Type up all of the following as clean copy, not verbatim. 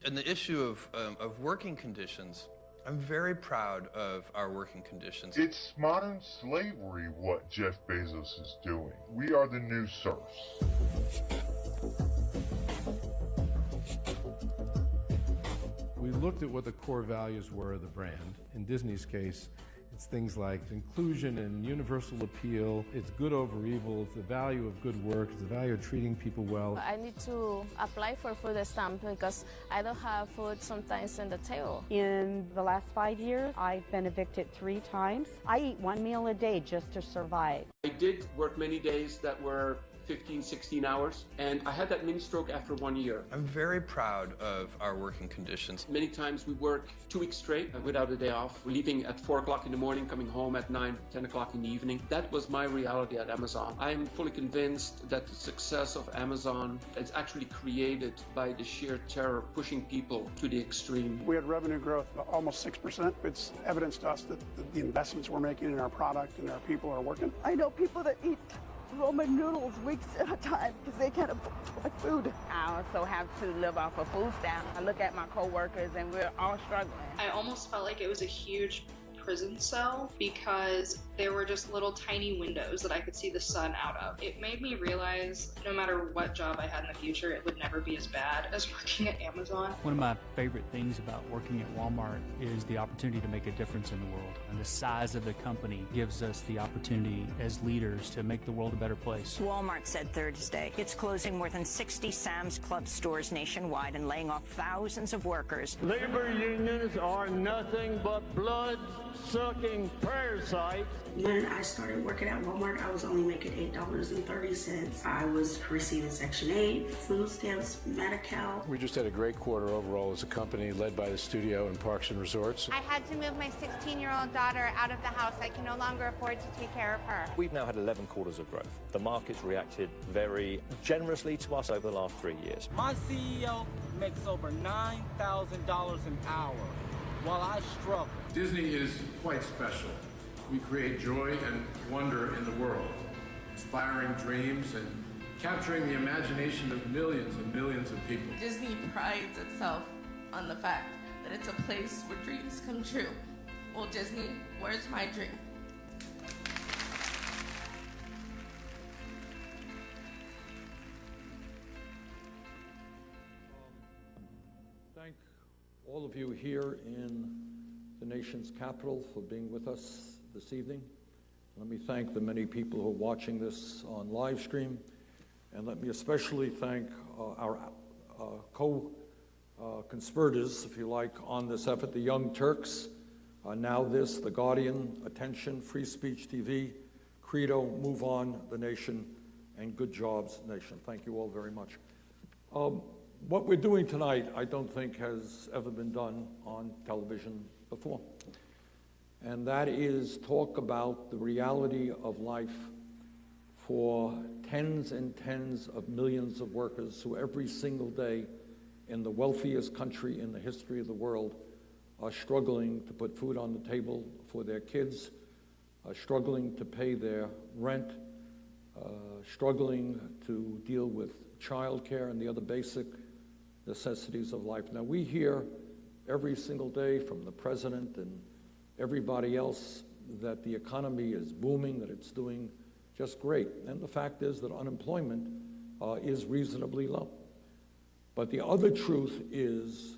And the issue of working conditions, I'm very proud of our working conditions. It's modern slavery what Jeff Bezos is doing. We are the new serfs. We looked at what the core values were of the brand. In Disney's case, it's things like inclusion and universal appeal. It's good over evil. It's the value of good work. It's the value of treating people well. I need to apply for food stamp because I don't have food sometimes on the table. In the last 5 years, I've been evicted 3 times. I eat 1 meal a day just to survive. I did work many days that were 15, 16 hours, and I had that mini stroke after 1 year. I'm very proud of our working conditions. Many times we work 2 weeks straight without a day off. We're leaving at 4 o'clock in the morning, coming home at 9, 10 o'clock in the evening. That was my reality at Amazon. I am fully convinced that the success of Amazon is actually created by the sheer terror pushing people to the extreme. We had revenue growth of almost 6%. It's evidence to us that the investments we're making in our product and our people are working. I know people that eat ramen noodles weeks at a time because they can't afford food. I also have to live off of food stamps. I look at my coworkers and we're all struggling. I almost felt like it was a huge prison cell because there were just little tiny windows that I could see the sun out of. It made me realize no matter what job I had in the future, it would never be as bad as working at Amazon. One of my favorite things about working at Walmart is the opportunity to make a difference in the world. And the size of the company gives us the opportunity as leaders to make the world a better place. Walmart said Thursday it's closing more than 60 Sam's Club stores nationwide and laying off thousands of workers. Labor unions are nothing but blood-sucking parasites. When I started working at Walmart, I was only making $8.30. I was receiving Section 8, food stamps, Medi-Cal. We just had a great quarter overall as a company led by the studio and Parks and Resorts. I had to move my 16-year-old daughter out of the house. I can no longer afford to take care of her. We've now had 11 quarters of growth. The market's reacted very generously to us over the last 3 years. My CEO makes over $9,000 an hour while I struggle. Disney is quite special. We create joy and wonder in the world, inspiring dreams and capturing the imagination of millions and millions of people. Disney prides itself on the fact that it's a place where dreams come true. Well, Disney, where's my dream? Thank all of you here in the nation's capital for being with us this evening. Let me thank the many people who are watching this on live stream, and let me especially thank our co-conspirators, if you like, on this effort, the Young Turks, Now This, The Guardian, Attention, Free Speech TV, Credo, Move On, The Nation, and Good Jobs Nation. Thank you all very much. What we're doing tonight, I don't think has ever been done on television before. And that is talk about the reality of life for tens and tens of millions of workers who every single day in the wealthiest country in the history of the world are struggling to put food on the table for their kids, are struggling to pay their rent, struggling to deal with childcare and the other basic necessities of life. Now, we hear every single day from the president and everybody else that the economy is booming, that it's doing just great. And the fact is that unemployment is reasonably low. But the other truth is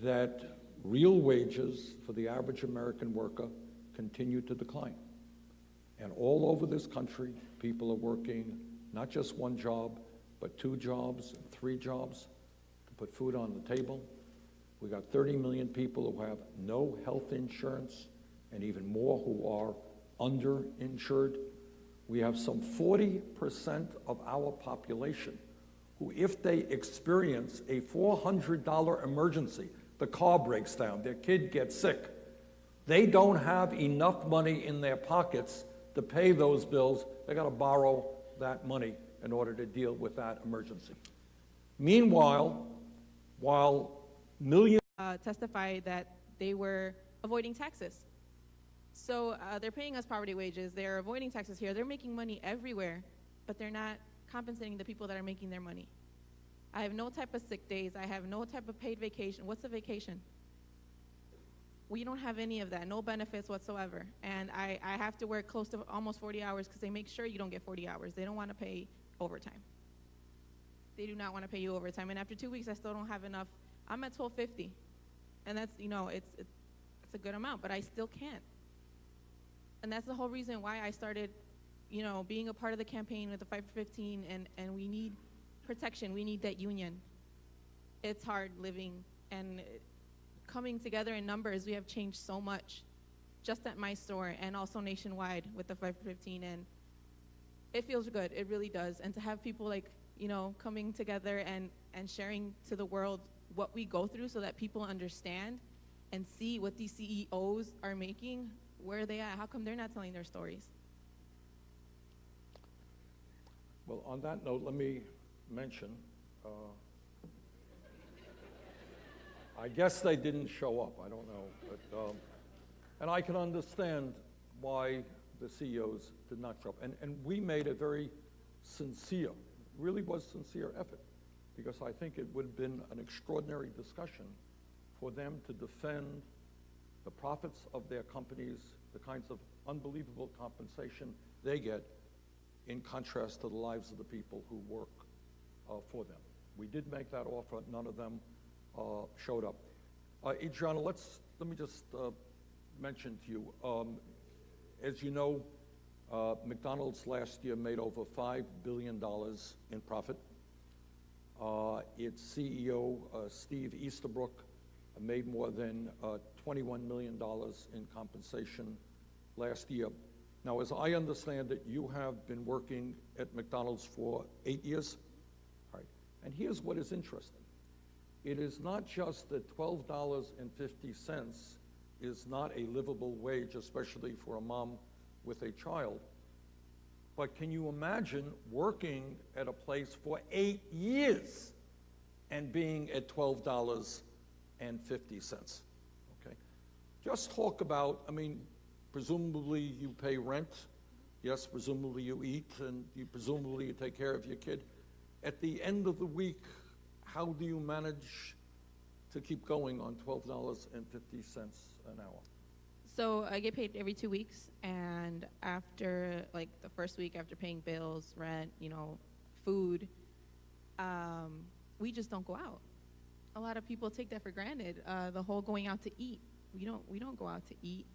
that real wages for the average American worker continue to decline. And all over this country, people are working not just one job, but 2 jobs and 3 jobs to put food on the table. We got 30 million people who have no health insurance, and even more who are underinsured. We have some 40% of our population who, if they experience a $400 emergency, the car breaks down, their kid gets sick, they don't have enough money in their pockets to pay those bills. They got to borrow that money in order to deal with that emergency. Meanwhile, while millions testified that they were avoiding taxes. So they're paying us poverty wages, they're avoiding taxes here, they're making money everywhere, but they're not compensating the people that are making their money. I have no type of sick days. I have no type of paid vacation. What's a vacation? We don't have any of that, no benefits whatsoever. And I have to work close to almost 40 hours because they make sure you don't get 40 hours. They don't want to pay overtime. They do not want to pay you overtime. And after 2 weeks, I still don't have enough. I'm at $12.50. And that's, you know, it's a good amount, but I still can't. And that's the whole reason why I started, you know, being a part of the campaign with the Fight for 15, and we need protection. We need that union. It's hard living, and coming together in numbers, we have changed so much just at my store and also nationwide with the Fight for 15, and it feels good. It really does. And to have people like, you know, coming together and sharing to the world what we go through so that people understand and see what these CEOs are making, where are they at? How come they're not telling their stories? Well, on that note, let me mention, I guess they didn't show up, I don't know, but, and I can understand why the CEOs did not show up. And we made a very sincere, really was sincere effort, because I think it would have been an extraordinary discussion for them to defend the profits of their companies, the kinds of unbelievable compensation they get, in contrast to the lives of the people who work for them. We did make that offer. None of them showed up. Adriana, let me just mention to you, as you know, McDonald's last year made over $5 billion in profit. Its CEO, Steve Easterbrook, made more than $21 million in compensation last year. Now, as I understand it, you have been working at McDonald's for 8 years. All right. And here's what is interesting. It is not just that $12.50 is not a livable wage, especially for a mom with a child, but can you imagine working at a place for 8 years and being at $12.50? Okay. Just talk about, I mean, presumably you pay rent. Yes, presumably you eat, and presumably you take care of your kid. At the end of the week, how do you manage to keep going on $12.50 an hour? So I get paid every 2 weeks, and after, like, the first week after paying bills, rent, you know, food, we just don't go out. A lot of people take that for granted. The whole going out to eat, we don't go out to eat.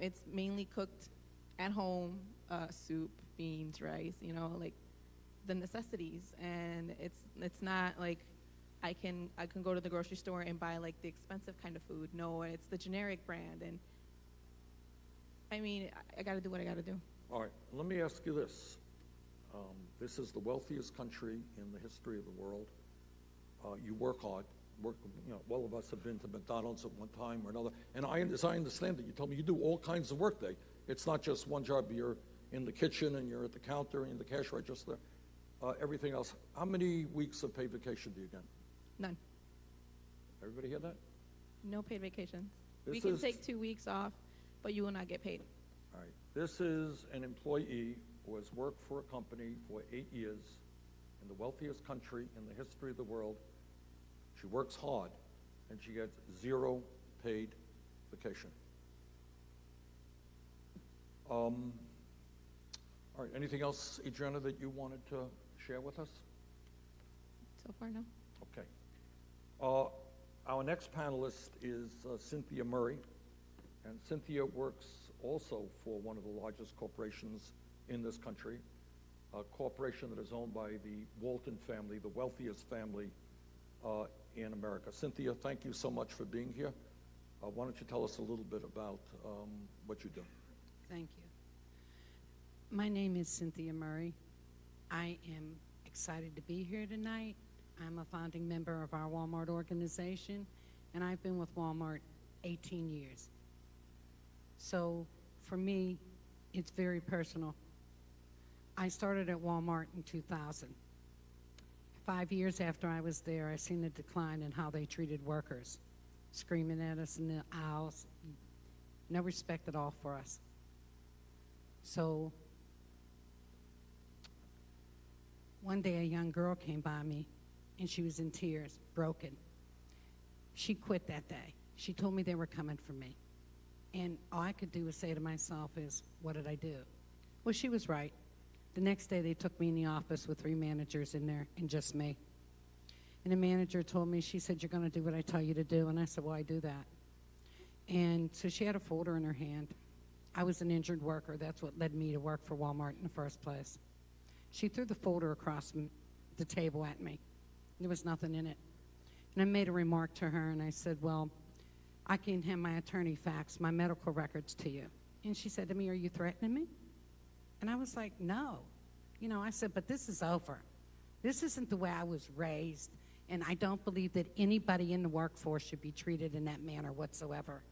It's mainly cooked at home, soup, beans, rice, you know, like the necessities. And it's not like I can go to the grocery store and buy like the expensive kind of food. No, it's the generic brand. And I mean, I got to do what I got to do. All right, let me ask you this. This is the wealthiest country in the history of the world. You work hard. You know, all of us have been to McDonald's at one time or another. And as I understand it, you told me you do all kinds of work there. It's not just one job. You're in the kitchen and you're at the counter and in the cash register, everything else. How many weeks of paid vacation do you get? None. Everybody hear that? No paid vacations. We can take 2 weeks off, but you will not get paid. All right. This is an employee who has worked for a company for 8 years in the wealthiest country in the history of the world. She works hard, and she gets 0 paid vacation. All right, anything else, Adriana, that you wanted to share with us? So far, no. Okay. Our next panelist is Cynthia Murray, and Cynthia works also for one of the largest corporations in this country, a corporation that is owned by the Walton family, the wealthiest family in America. Cynthia, thank you so much for being here. Why don't you tell us a little bit about what you do? Thank you. My name is Cynthia Murray. I am excited to be here tonight. I'm a founding member of our Walmart organization, and I've been with Walmart 18 years. So for me, it's very personal. I started at Walmart in 2000. 5 years after I was there, I seen a decline in how they treated workers, screaming at us in the aisles, no respect at all for us. So one day a young girl came by me and she was in tears, broken. She quit that day. She told me they were coming for me. And all I could do was say to myself is, what did I do? Well, she was right. The next day they took me in the office with 3 managers in there and just me. And the manager told me, she said, you're going to do what I tell you to do. And I said, well, I do that. And so she had a folder in her hand. I was an injured worker. That's what led me to work for Walmart in the first place. She threw the folder across the table at me. There was nothing in it. And I made a remark to her, and I said, well, I can have my attorney fax my medical records to you. And she said to me, are you threatening me? And I was like, no. You know, I said, but this is over. This isn't the way I was raised, and I don't believe that anybody in the workforce should be treated in that manner whatsoever.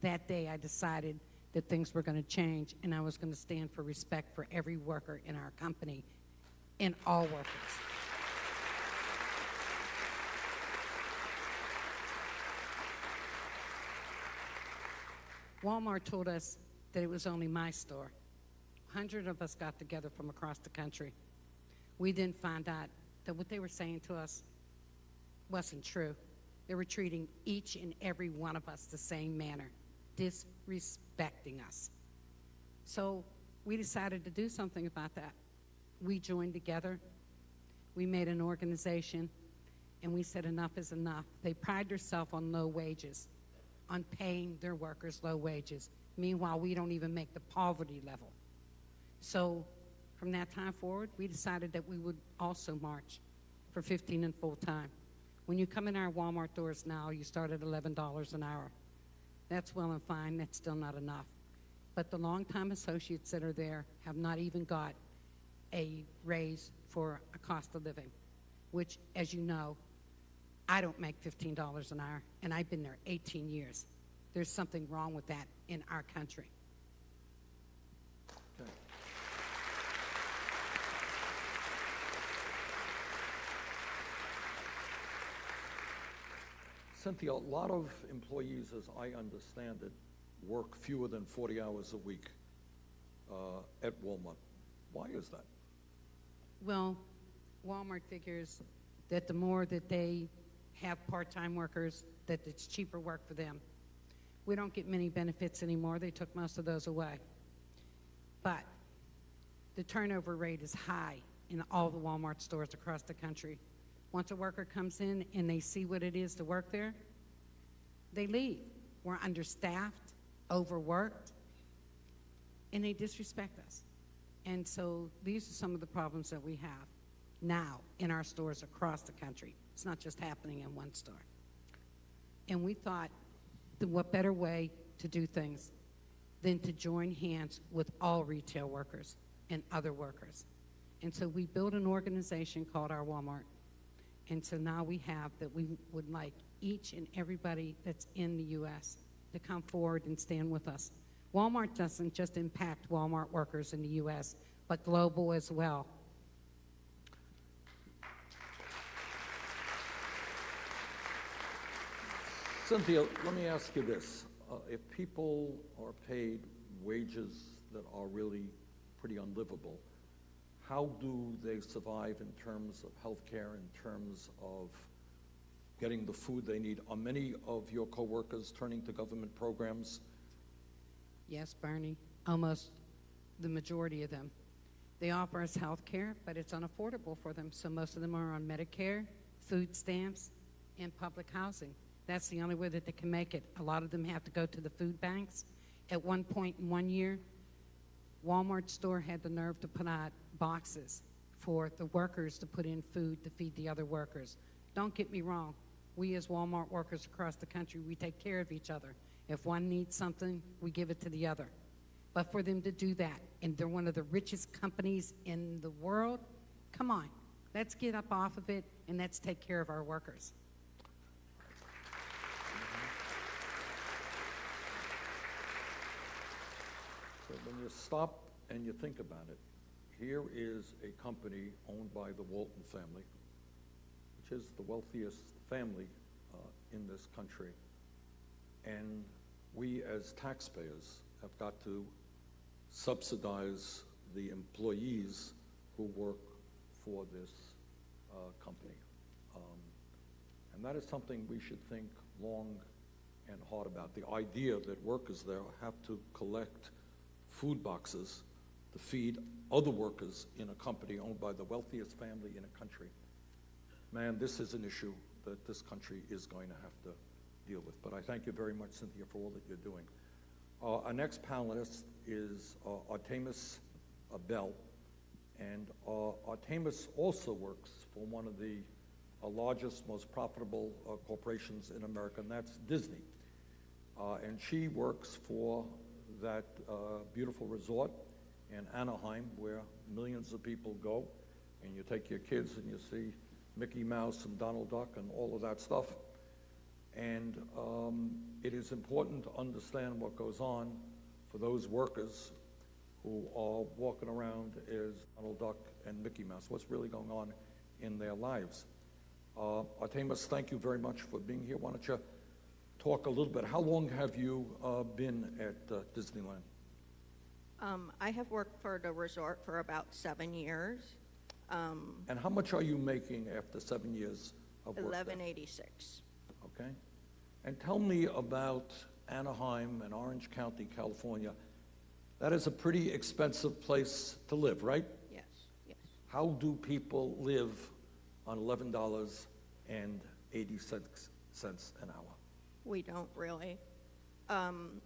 That day I decided that things were going to change, and I was going to stand for respect for every worker in our company and all workers. Walmart told us that it was only my store. 100 of us got together from across the country. We then found out that what they were saying to us wasn't true. They were treating each and every one of us the same manner, disrespecting us. So we decided to do something about that. We joined together. We made an organization, and we said enough is enough. They pride themselves on low wages, on paying their workers low wages. Meanwhile, we don't even make the poverty level. So from that time forward, we decided that we would also march for 15 and full time. When you come in our Walmart doors now, you start at $11 an hour. That's well and fine. That's still not enough. But the longtime associates that are there have not even got a raise for a cost of living, which, as you know, I don't make $15 an hour, and I've been there 18 years. There's something wrong with that in our country. Okay. Cynthia, a lot of employees, as I understand it, work fewer than 40 hours a week at Walmart. Why is that? Well, Walmart figures that the more that they have part-time workers, that it's cheaper work for them. We don't get many benefits anymore. They took most of those away. But the turnover rate is high in all the Walmart stores across the country. Once a worker comes in and they see what it is to work there, they leave. We're understaffed, overworked, and they disrespect us. And so these are some of the problems that we have now in our stores across the country. It's not just happening in one store. And we thought, what better way to do things than to join hands with all retail workers and other workers. And so we built an organization called Our Walmart. And so now we have that we would like each and everybody that's in the U.S. to come forward and stand with us. Walmart doesn't just impact Walmart workers in the U.S., but global as well. Cynthia, let me ask you this. If people are paid wages that are really pretty unlivable, how do they survive in terms of health care, in terms of getting the food they need? Are many of your coworkers turning to government programs? Yes, Bernie, almost the majority of them. They offer us health care, but it's unaffordable for them, so most of them are on Medicare, food stamps, and public housing. That's the only way that they can make it. A lot of them have to go to the food banks. At one point in 1 year, Walmart store had the nerve to put out boxes for the workers to put in food to feed the other workers. Don't get me wrong. We as Walmart workers across the country, we take care of each other. If one needs something, we give it to the other. But for them to do that, and they're one of the richest companies in the world, come on. Let's get up off of it, and let's take care of our workers. So when you stop and you think about it, here is a company owned by the Walton family, which is the wealthiest family in this country. And we as taxpayers have got to subsidize the employees who work for this company. And that is something we should think long and hard about. The idea that workers there have to collect food boxes to feed other workers in a company owned by the wealthiest family in a country. Man, this is an issue that this country is going to have to deal with. But I thank you very much, Cynthia, for all that you're doing. Our next panelist is Artemis Bell. And Artemis also works for one of the largest, most profitable corporations in America, and that's Disney. And she works for that beautiful resort in Anaheim where millions of people go, and you take your kids and you see Mickey Mouse and Donald Duck and all of that stuff. And it is important to understand what goes on for those workers who are walking around as Donald Duck and Mickey Mouse, what's really going on in their lives. Artemis, thank you very much for being here. Why don't you talk a little bit. How long have you been at Disneyland? I have worked for the resort for about 7 years. And how much are you making after 7 years of work there? $11.86. Okay. And tell me about Anaheim and Orange County, California. That is a pretty expensive place to live, right? Yes, yes. How do people live on $11.80 an hour? We don't really. On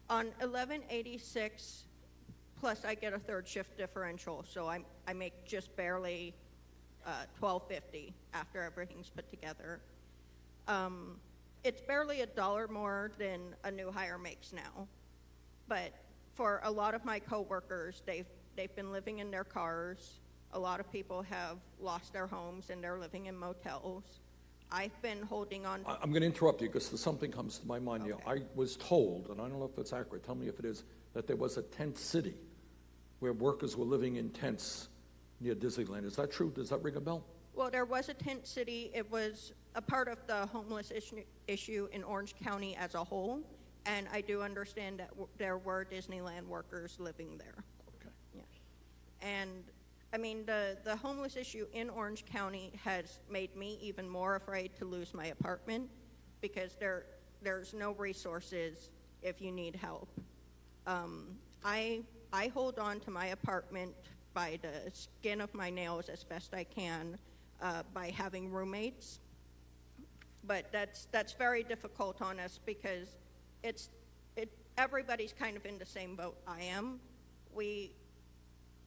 $11.86, plus I get a third shift differential, so I make just barely $12.50 after everything's put together. It's barely $1 more than a new hire makes now, but for a lot of my coworkers, they've been living in their cars. A lot of people have lost their homes and they're living in motels. I've been holding on. I'm going to interrupt you because something comes to my mind here. Okay. I was told, and I don't know if it's accurate, tell me if it is, that there was a tent city where workers were living in tents near Disneyland. Is that true? Does that ring a bell? Well, there was a tent city. It was a part of the homeless issue in Orange County as a whole, and I do understand that there were Disneyland workers living there. Okay. Yeah. And I mean, the homeless issue in Orange County has made me even more afraid to lose my apartment because there's no resources if you need help. I hold on to my apartment by the skin of my nails as best I can by having roommates, but that's very difficult on us because everybody's kind of in the same boat I am.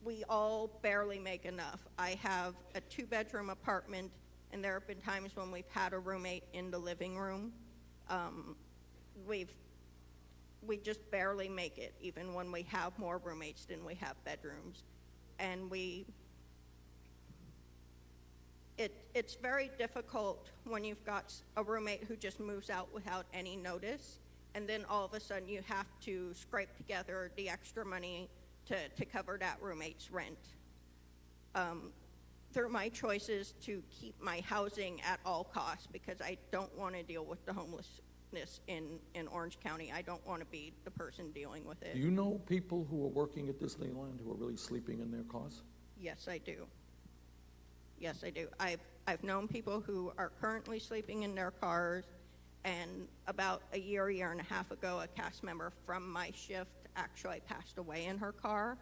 We all barely make enough. I have a 2-bedroom apartment, and there have been times when we've had a roommate in the living room. We just barely make it, even when we have more roommates than we have bedrooms. And it's very difficult when you've got a roommate who just moves out without any notice, and then all of a sudden you have to scrape together the extra money to cover that roommate's rent. Through my choices to keep my housing at all costs because I don't want to deal with the homelessness in Orange County. I don't want to be the person dealing with it. Do you know people who are working at Disneyland who are really sleeping in their cars? Yes, I do. Yes, I do. I've known people who are currently sleeping in their cars, and about a year and a half ago, a cast member from my shift actually passed away in her car,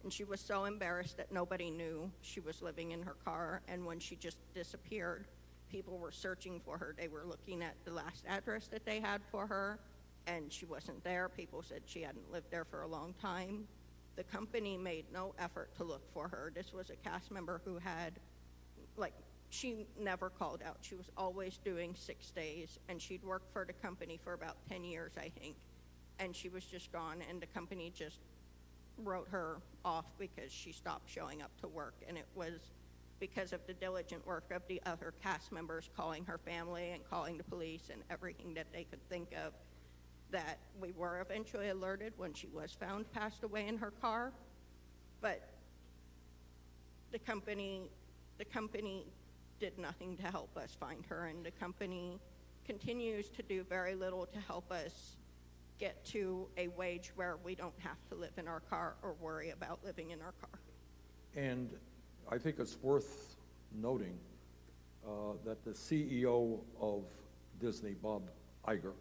and she was so embarrassed that nobody knew she was living in her car, and when she just disappeared, people were searching for her. They were looking at the last address that they had for her, and she wasn't there. People said she hadn't lived there for a long time. The company made no effort to look for her. This was a cast member who had, she never called out. She was always doing 6 days, and she'd worked for the company for about 10 years, I think. And she was just gone, and the company just wrote her off because she stopped showing up to work. And it was because of the diligent work of the other cast members calling her family and calling the police and everything that they could think of that we were eventually alerted when she was found passed away in her car. But the company did nothing to help us find her, and the company continues to do very little to help us get to a wage where we don't have to live in our car or worry about living in our car. And I think it's worth noting that the CEO of Disney, Bob Iger,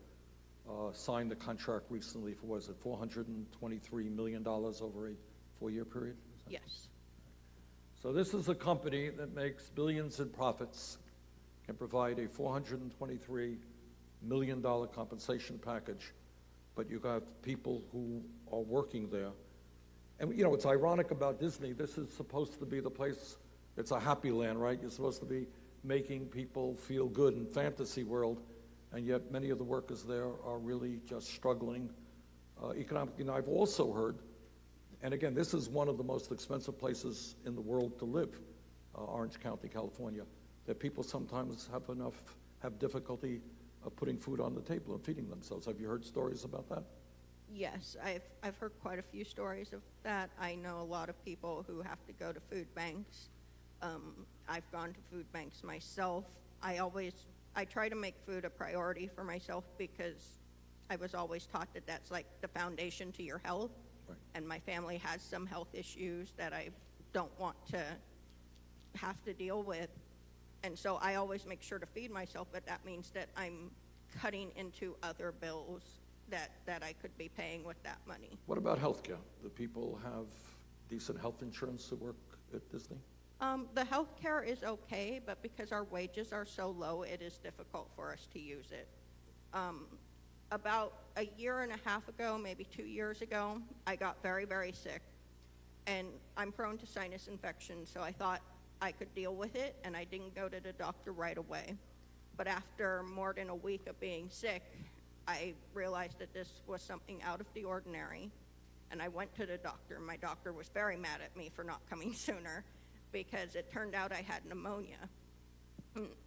signed the contract recently for, was it $423 million over a 4-year period? Yes. So this is a company that makes billions in profits, can provide a $423 million compensation package, but you have people who are working there. And you know, it's ironic about Disney, this is supposed to be the place, it's a happy land, right? You're supposed to be making people feel good in fantasy world, and yet many of the workers there are really just struggling economically. And I've also heard, and again, this is one of the most expensive places in the world to live, Orange County, California, that people sometimes have difficulty putting food on the table and feeding themselves. Have you heard stories about that? Yes, I've heard quite a few stories of that. I know a lot of people who have to go to food banks. I've gone to food banks myself. I try to make food a priority for myself because I was always taught that that's like the foundation to your health. Right. And my family has some health issues that I don't want to have to deal with. And so I always make sure to feed myself, but that means that I'm cutting into other bills that I could be paying with that money. What about health care? Do people have decent health insurance who work at Disney? The health care is okay, but because our wages are so low, it is difficult for us to use it. About a year and a half ago, maybe 2 years ago, I got very, very sick. And I'm prone to sinus infection, so I thought I could deal with it, and I didn't go to the doctor right away. But after more than a week of being sick, I realized that this was something out of the ordinary, and I went to the doctor. My doctor was very mad at me for not coming sooner because it turned out I had pneumonia.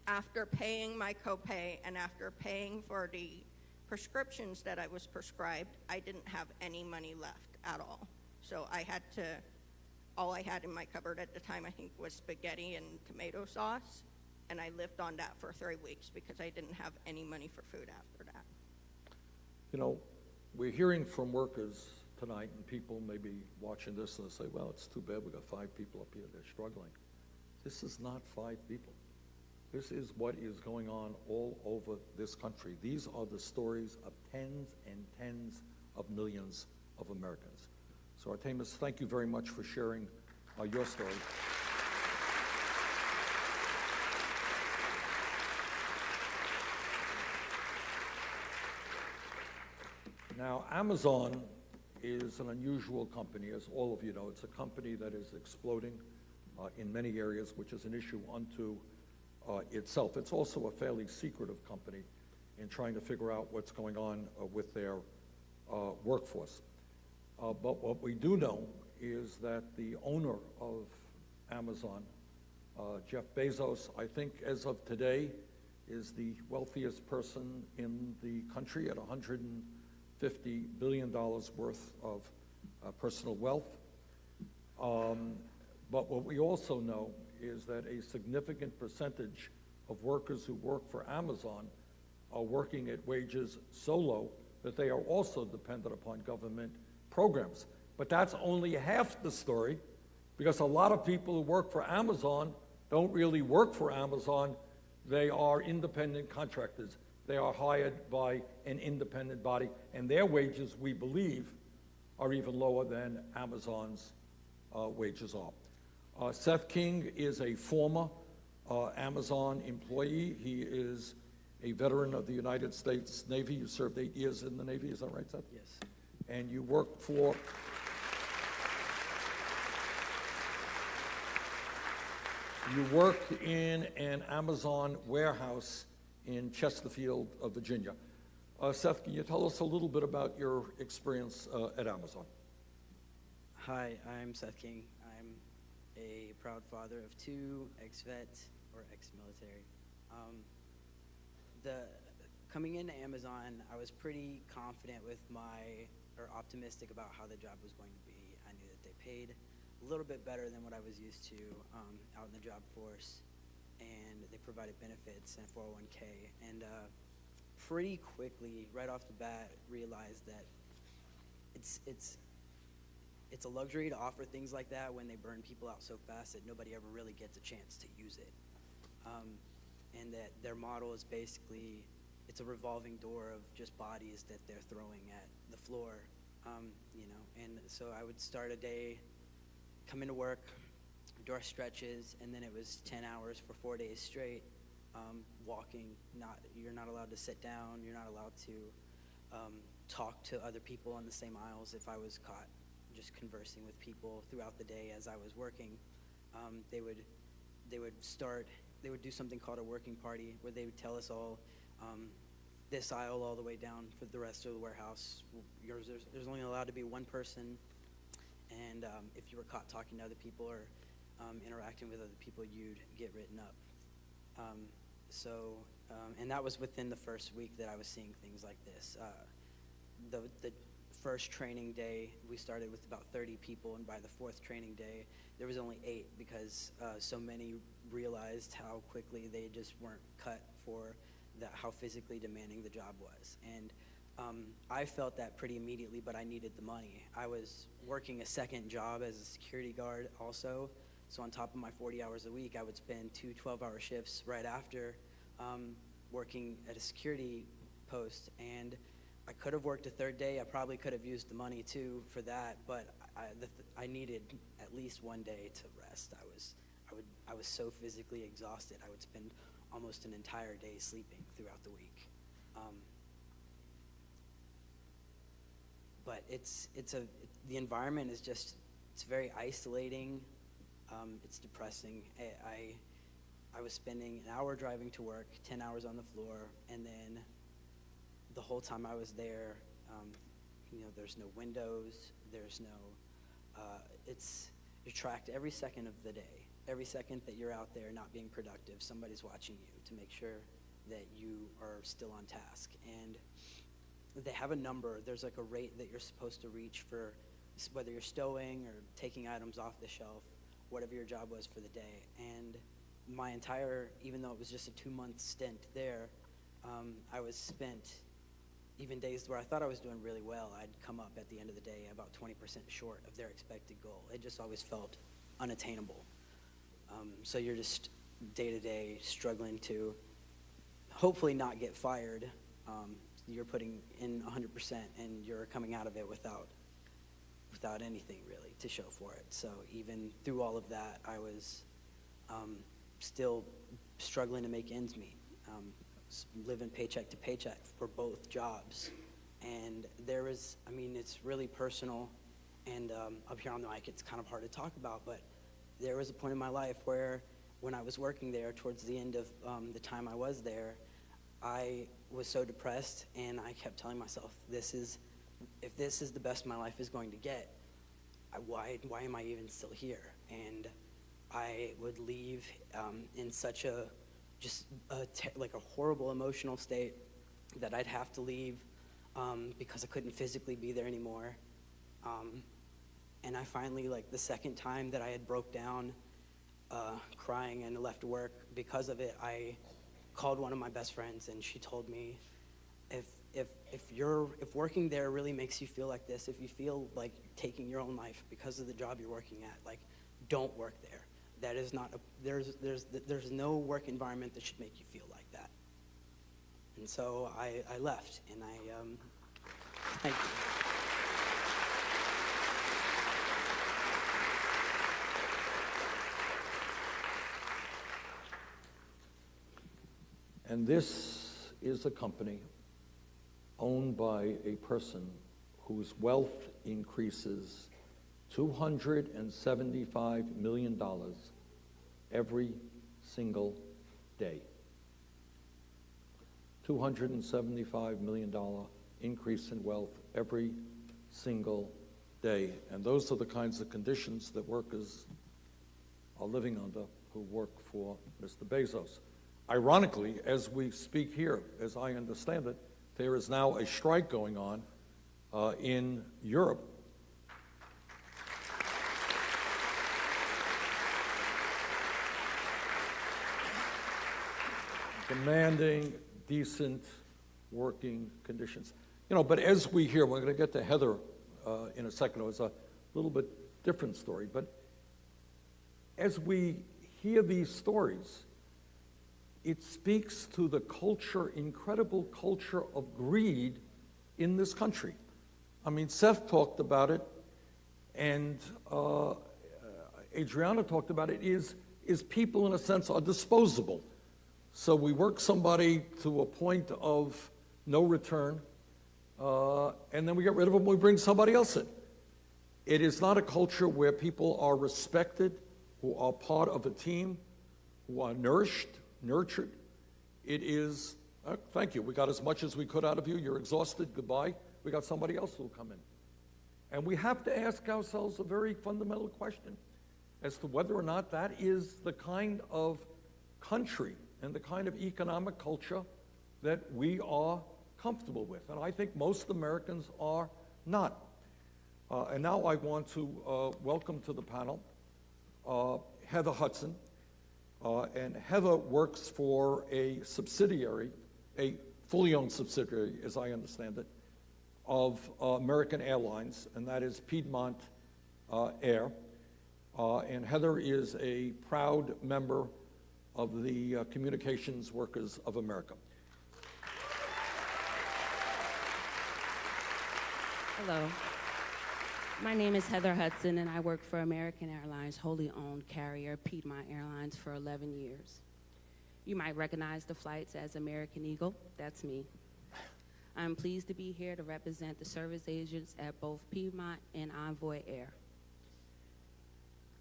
After paying my copay and after paying for the prescriptions that I was prescribed, I didn't have any money left at all. So all I had in my cupboard at the time, I think, was spaghetti and tomato sauce, and I lived on that for 3 weeks because I didn't have any money for food after that. You know, we're hearing from workers tonight, and people may be watching this and they say, well, it's too bad we got 5 people up here, they're struggling. This is not 5 people. This is what is going on all over this country. These are the stories of tens and tens of millions of Americans. So Artemis, thank you very much for sharing your story. Now, Amazon is an unusual company, as all of you know. It's a company that is exploding in many areas, which is an issue unto itself. It's also a fairly secretive company in trying to figure out what's going on with their workforce. But what we do know is that the owner of Amazon, Jeff Bezos, I think as of today, is the wealthiest person in the country at $150 billion worth of personal wealth. But what we also know is that a significant percentage of workers who work for Amazon are working at wages so low that they are also dependent upon government programs. But that's only half the story, because a lot of people who work for Amazon don't really work for Amazon. They are independent contractors. They are hired by an independent body, and their wages, we believe, are even lower than Amazon's wages are. Seth King is a former Amazon employee. He is a veteran of the United States Navy. You served 8 years in the Navy, is that right, Seth? Yes. And you worked for... You worked in an Amazon warehouse in Chesterfield, Virginia. Seth, can you tell us a little bit about your experience at Amazon? Hi, I'm Seth King. I'm a proud father of 2, ex-vet or ex-military. Coming into Amazon, I was pretty confident with or optimistic about how the job was going to be. I knew that they paid a little bit better than what I was used to out in the job force, and they provided benefits and 401k, and pretty quickly, right off the bat, realized that it's a luxury to offer things like that when they burn people out so fast that nobody ever really gets a chance to use it. and that their model is basically, it's a revolving door of just bodies that they're throwing at the floor, you know. And so I would start a day, come into work, do our stretches, and then it was 10 hours for 4 days straight, walking. You're not allowed to sit down. You're not allowed to talk to other people on the same aisles. If I was caught just conversing with people throughout the day as I was working, they would do something called a working party, where they would tell us all, this aisle all the way down for the rest of the warehouse, there's only allowed to be one person, and if you were caught talking to other people or interacting with other people, you'd get written up. And that was within the first week that I was seeing things like this. The first training day, we started with about 30 people, and by the fourth training day, there was only 8, because so many realized how quickly they just weren't cut for how physically demanding the job was. And I felt that pretty immediately, but I needed the money. I was working a second job as a security guard also, so on top of my 40 hours a week, I would spend 2 12-hour shifts right after working at a security post. And I could have worked a third day. I probably could have used the money too for that, but I needed at least one day to rest. I was so physically exhausted. I would spend almost an entire day sleeping throughout the week. But the environment is just, it's very isolating. It's depressing. I was spending an hour driving to work, 10 hours on the floor, and then the whole time I was there, you know, there's no windows, there's no, you're tracked every second of the day. Every second that you're out there not being productive, somebody's watching you to make sure that you are still on task. And they have a number, there's like a rate that you're supposed to reach for whether you're stowing or taking items off the shelf, whatever your job was for the day. And my entire, even though it was just a 2-month stint there, I was spent even days where I thought I was doing really well. I'd come up at the end of the day about 20% short of their expected goal. It just always felt unattainable. So you're just day to day struggling to hopefully not get fired. You're putting in 100% and you're coming out of it without anything really to show for it. So even through all of that, I was still struggling to make ends meet, living paycheck to paycheck for both jobs. And there was, I mean, it's really personal, and up here on the mic it's kind of hard to talk about, but there was a point in my life where when I was working there, towards the end of the time I was there, I was so depressed, and I kept telling myself, if this is the best my life is going to get, why am I even still here? And I would leave in such like a horrible emotional state that I'd have to leave because I couldn't physically be there anymore. And I finally, like the second time that I had broke down crying and left work because of it, I called one of my best friends, and she told me, if working there really makes you feel like this, if you feel like taking your own life because of the job you're working at, like, don't work there. That is not there's no work environment that should make you feel like that. And so I left, and thank you. And this is a company owned by a person whose wealth increases $275 million every single day. $275 million increase in wealth every single day. And those are the kinds of conditions that workers are living under who work for Mr. Bezos. Ironically, as we speak here, as I understand it, there is now a strike going on in Europe. Demanding decent working conditions. You know, but as we hear, we're going to get to Heather in a second. It was a little bit different story. But as we hear these stories, it speaks to the culture, incredible culture of greed in this country. I mean, Seth talked about it, and Adriana talked about it, is people in a sense are disposable. So we work somebody to a point of no return, and then we get rid of them, we bring somebody else in. It is not a culture where people are respected, who are part of a team, who are nourished, nurtured. It is, thank you, we got as much as we could out of you, you're exhausted, goodbye. We got somebody else who will come in. And we have to ask ourselves a very fundamental question as to whether or not that is the kind of country and the kind of economic culture that we are comfortable with. And I think most Americans are not. And now I want to welcome to the panel Heather Hudson. And Heather works for a subsidiary, a fully owned subsidiary, as I understand it, of American Airlines, and that is Piedmont Air. And Heather is a proud member of the Communications Workers of America. Hello. My name is Heather Hudson, and I work for American Airlines, wholly owned carrier Piedmont Airlines, for 11 years. You might recognize the flights as American Eagle. That's me. I'm pleased to be here to represent the service agents at both Piedmont and Envoy Air,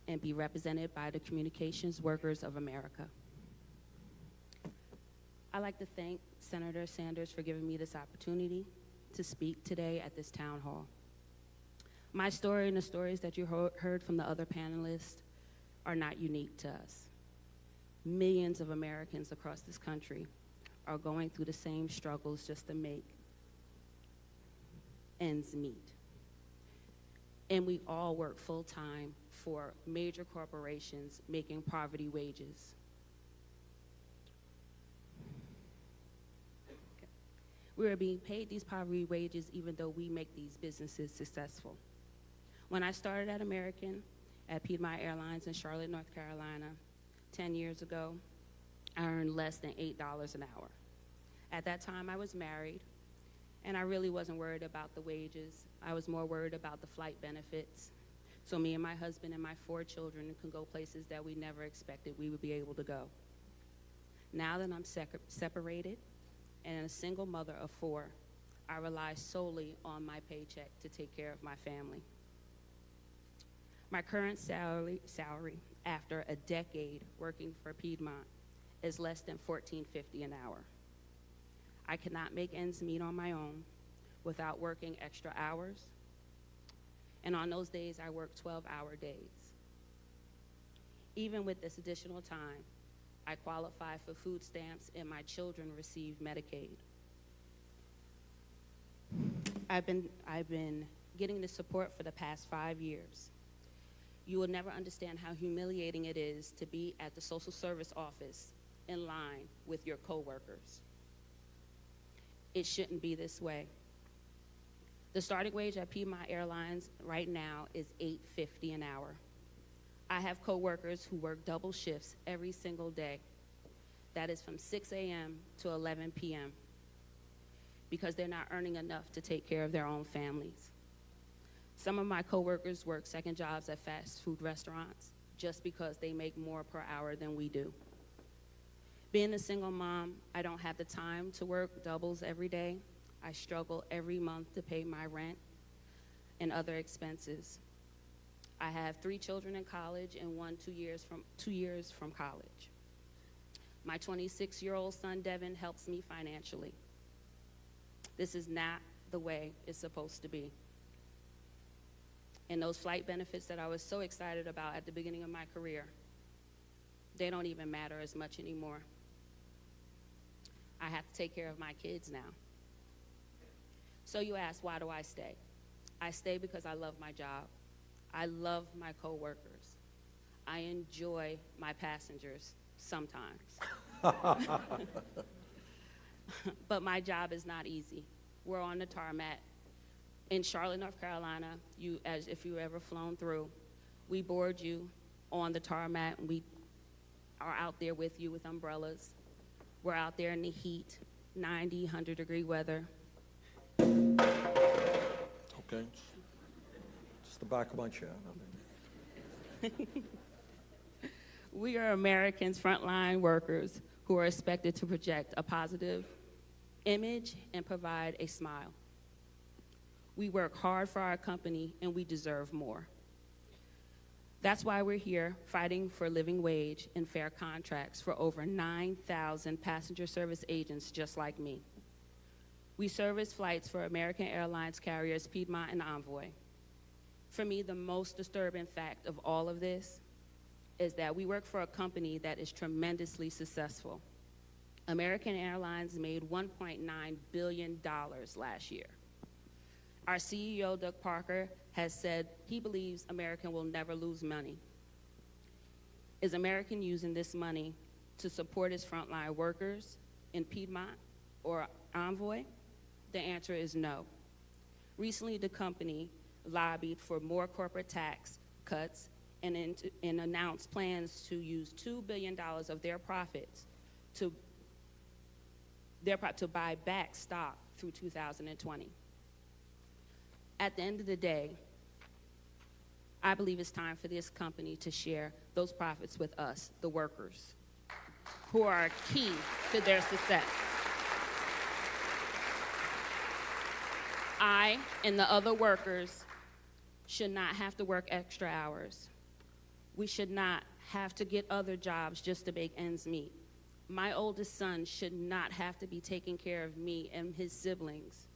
and be represented by the Communications Workers of America. I'd like to thank Senator Sanders for giving me this opportunity to speak today at this town hall. My story and the stories that you heard from the other panelists are not unique to us. Millions of Americans across this country are going through the same struggles just to make ends meet. And we all work full-time for major corporations making poverty wages. We are being paid these poverty wages even though we make these businesses successful. When I started at American, at Piedmont Airlines in Charlotte, North Carolina, 10 years ago, I earned less than $8 an hour. At that time, I was married, and I really wasn't worried about the wages. I was more worried about the flight benefits. So me and my husband and my 4 children can go places that we never expected we would be able to go. Now that I'm separated and a single mother of 4, I rely solely on my paycheck to take care of my family. My current salary after a decade working for Piedmont is less than $14.50 an hour. I cannot make ends meet on my own without working extra hours. And on those days, I work 12-hour days. Even with this additional time, I qualify for food stamps and my children receive Medicaid. I've been getting the support for the past 5 years. You will never understand how humiliating it is to be at the social service office in line with your coworkers. It shouldn't be this way. The starting wage at Piedmont Airlines right now is $8.50 an hour. I have coworkers who work double shifts every single day. That is from 6 a.m. to 11 p.m. because they're not earning enough to take care of their own families. Some of my coworkers work second jobs at fast food restaurants just because they make more per hour than we do. Being a single mom, I don't have the time to work doubles every day. I struggle every month to pay my rent and other expenses. I have 3 children in college and 2 years from college. My 26-year-old son, Devin, helps me financially. This is not the way it's supposed to be. And those flight benefits that I was so excited about at the beginning of my career, they don't even matter as much anymore. I have to take care of my kids now. So you ask, why do I stay? I stay because I love my job. I love my coworkers. I enjoy my passengers sometimes. But my job is not easy. We're on the tarmac. In Charlotte, North Carolina, if you've ever flown through, we board you on the tarmac, and we are out there with you with umbrellas. We're out there in the heat, 90, 100-degree weather. Okay. Just the back of my chair. We are Americans, frontline workers, who are expected to project a positive image and provide a smile. We work hard for our company, and we deserve more. That's why we're here fighting for a living wage and fair contracts for over 9,000 passenger service agents just like me. We service flights for American Airlines carriers Piedmont and Envoy. For me, the most disturbing fact of all of this is that we work for a company that is tremendously successful. American Airlines made $1.9 billion last year. Our CEO, Doug Parker, has said he believes American will never lose money. Is American using this money to support its frontline workers in Piedmont or Envoy? The answer is no. Recently, the company lobbied for more corporate tax cuts and announced plans to use $2 billion of their profits to buy back stock through 2020. At the end of the day, I believe it's time for this company to share those profits with us, the workers, who are key to their success. I and the other workers should not have to work extra hours. We should not have to get other jobs just to make ends meet. My oldest son should not have to be taking care of me and his siblings.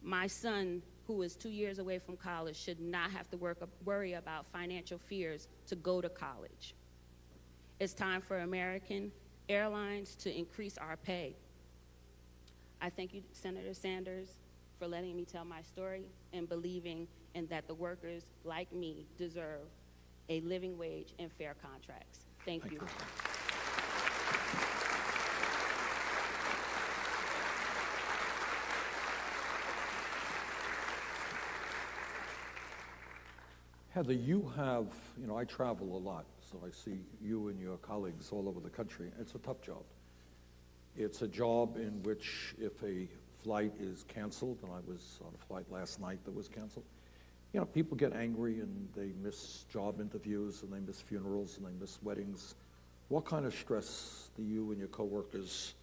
My son, who is 2 years away from college, should not have to worry about financial fears to go to college. It's time for American Airlines to increase our pay. I thank you, Senator Sanders, for letting me tell my story and believing in that the workers like me deserve a living wage and fair contracts. Thank you. Heather, you have, I travel a lot, so I see you and your colleagues all over the country. It's a tough job. It's a job in which if a flight is canceled, and I was on a flight last night that was canceled, people get angry and they miss job interviews and they miss funerals and they miss weddings. What kind of stress do you and your coworkers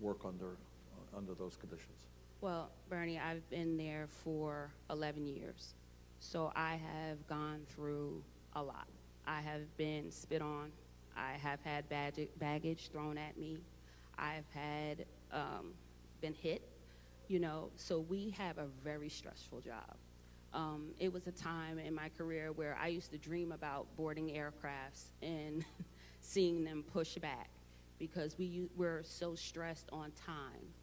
work under those conditions? Well, Bernie, I've been there for 11 years. So I have gone through a lot. I have been spit on. I have had baggage thrown at me. I've had been hit, so we have a very stressful job. It was a time in my career where I used to dream about boarding aircrafts and seeing them push back because we're so stressed on time.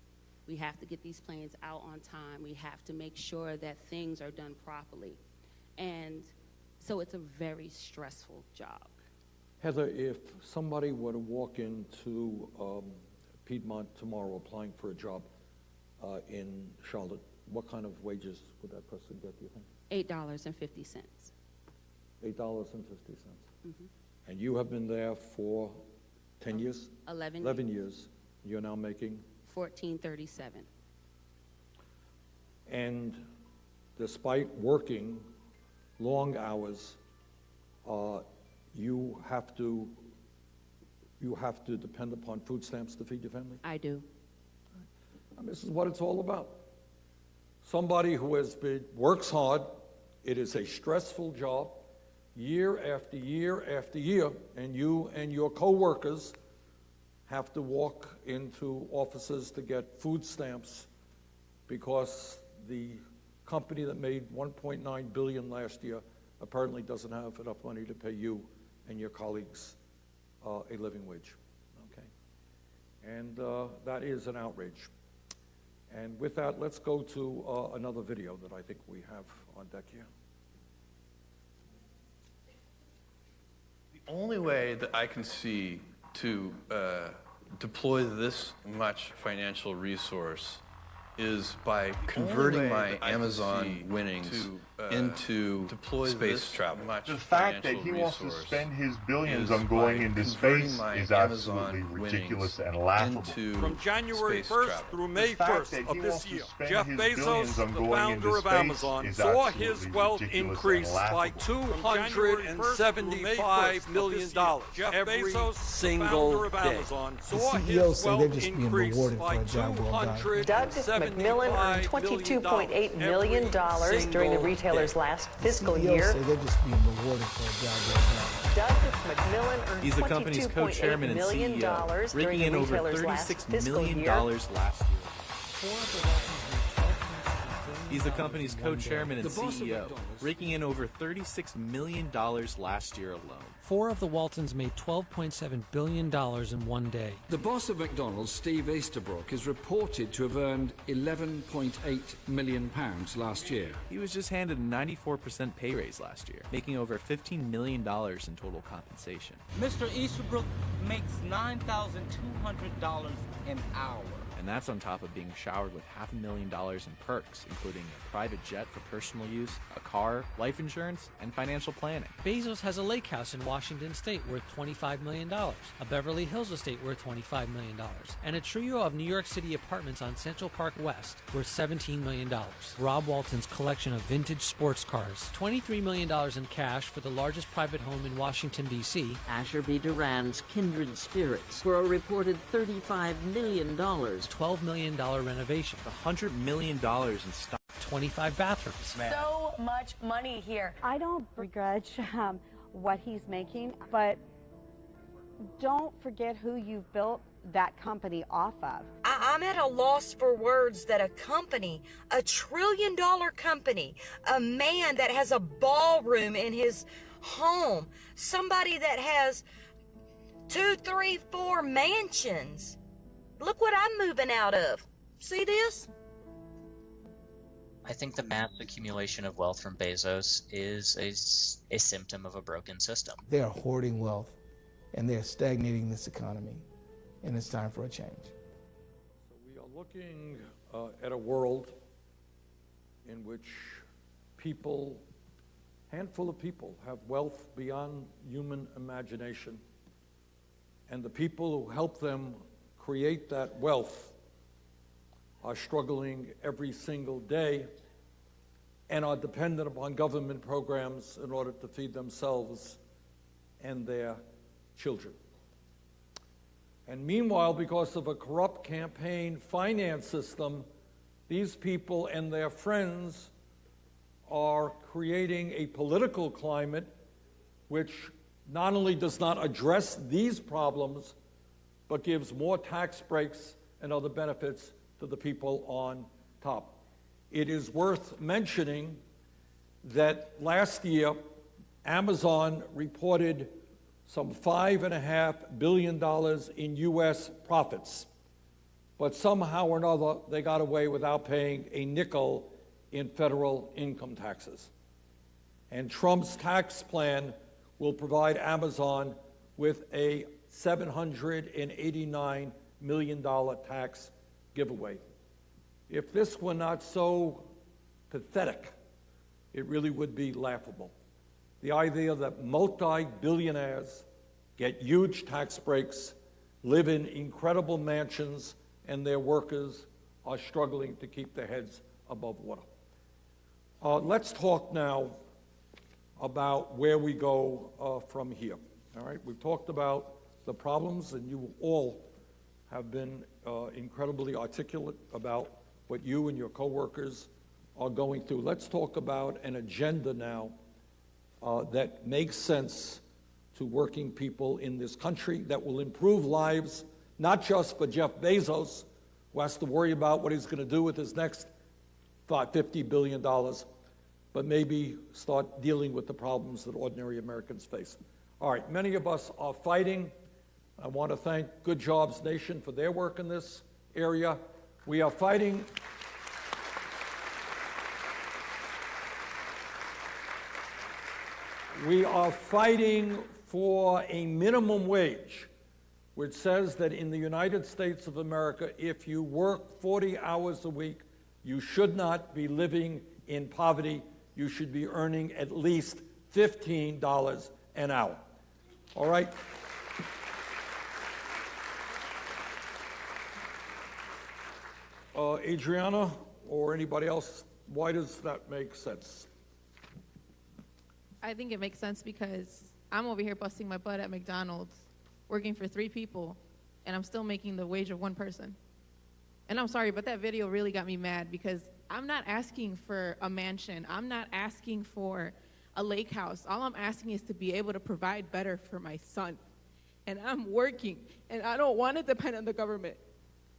We have to get these planes out on time. We have to make sure that things are done properly. And so it's a very stressful job. Heather, if somebody were to walk into Piedmont tomorrow applying for a job in Charlotte, what kind of wages would that person get, do you think? $8.50. $8.50. Mm-hmm. And you have been there for 10 years? 11 years. You're now making? $14.37. And despite working long hours, you have to depend upon food stamps to feed your family? I do. And this is what it's all about. Somebody who works hard, it is a stressful job, year after year after year, and you and your co-workers have to walk into offices to get food stamps because the company that made $1.9 billion last year apparently doesn't have enough money to pay you and your colleagues a living wage. Okay, and that is an outrage. And with that, let's go to another video that I think we have on deck here. The only way that I can see to deploy this much financial resource is by converting my I Amazon can see winnings to, into deploy space this travel. much The fact that he wants to spend his billions on going into space is absolutely ridiculous and laughable. From January 1st through May 1st of this year, Jeff billions Bezos, on the going founder into of space Amazon, is saw absolutely his wealth ridiculous increase and by laughable. $275 million every single day. Saw his wealth increase by Doug McMillon earned $22.8 million during the retailer's last fiscal year. Say they're just being rewarded for a job well done. Doug McMillon earned He's the company's co-chairman and CEO, raking in over $36 million last year. He's the company's co-chairman and CEO, raking in over $36 million last year alone. 4 of the Waltons made $12.7 billion in one day. The boss of McDonald's, Steve Easterbrook, is reported to have earned £11.8 million last year. He was just handed a 94% pay raise last year, making over $15 million in total compensation. Mr. Easterbrook makes $9,200 an hour. And that's on top of being showered with $500,000 in perks, including a private jet for personal use, a car, life insurance, and financial planning. Bezos has a lake house in Washington State worth $25 million, a Beverly Hills estate worth $25 million, and a trio of New York City apartments on Central Park West worth $17 million. Rob Walton's collection of vintage sports cars, $23 million in cash for the largest private home in Washington, D.C. Asher B. Duran's Kindred Spirits for a reported $35 million. $12 million renovation. $100 million in stock. 25 bathrooms. So much money here. I don't begrudge what he's making, but don't forget who you've built that company off of. I'm at a loss for words that a company, a $1 trillion company, a man that has a ballroom in his home, somebody that has 2, 3, 4 mansions. Look what I'm moving out of. See this? I think the mass accumulation of wealth from Bezos is a symptom of a broken system. They are hoarding wealth, and they're stagnating this economy, and it's time for a change. So we are looking at a world in which people, handful of people, have wealth beyond human imagination, and the people who help them create that wealth are struggling every single day and are dependent upon government programs in order to feed themselves and their children. And meanwhile, because of a corrupt campaign finance system, these people and their friends are creating a political climate which not only does not address these problems, but gives more tax breaks and other benefits to the people on top. It is worth mentioning that last year, Amazon reported some $5.5 billion in U.S. profits, but somehow or another, they got away without paying a nickel in federal income taxes. And Trump's tax plan will provide Amazon with a $789 million tax giveaway. If this were not so pathetic, it really would be laughable. The idea that multi-billionaires get huge tax breaks, live in incredible mansions, and their workers are struggling to keep their heads above water. Let's talk now about where we go from here. All right, we've talked about the problems, and you all have been incredibly articulate about what you and your coworkers are going through. Let's talk about an agenda now that makes sense to working people in this country, that will improve lives, not just for Jeff Bezos, who has to worry about what he's going to do with his next $50 billion, but maybe start dealing with the problems that ordinary Americans face. All right, many of us are fighting. I want to thank Good Jobs Nation for their work in this area. We are fighting. We are fighting for a minimum wage, which says that in the United States of America, if you work 40 hours a week, You should not be living in poverty. You should be earning at least $15 an hour. All right? Adriana or anybody else, why does that make sense? I think it makes sense because I'm over here busting my butt at McDonald's, working for 3 people, and I'm still making the wage of 1 person. And I'm sorry, but that video really got me mad because I'm not asking for a mansion. I'm not asking for a lake house. All I'm asking is to be able to provide better for my son. And I'm working, and I don't want to depend on the government.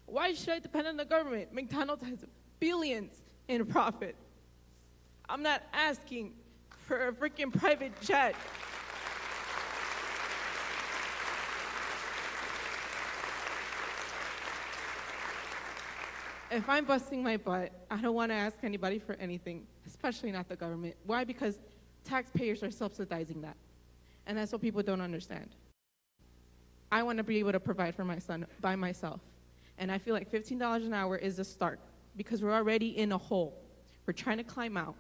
Why should I depend on the government? McDonald's has billions in profit. I'm not asking for a freaking private jet. If I'm busting my butt, I don't want to ask anybody for anything, especially not the government. Why? Because taxpayers are subsidizing that. And that's what people don't understand. I want to be able to provide for my son by myself. And I feel like $15 an hour is a start because we're already in a hole. We're trying to climb out.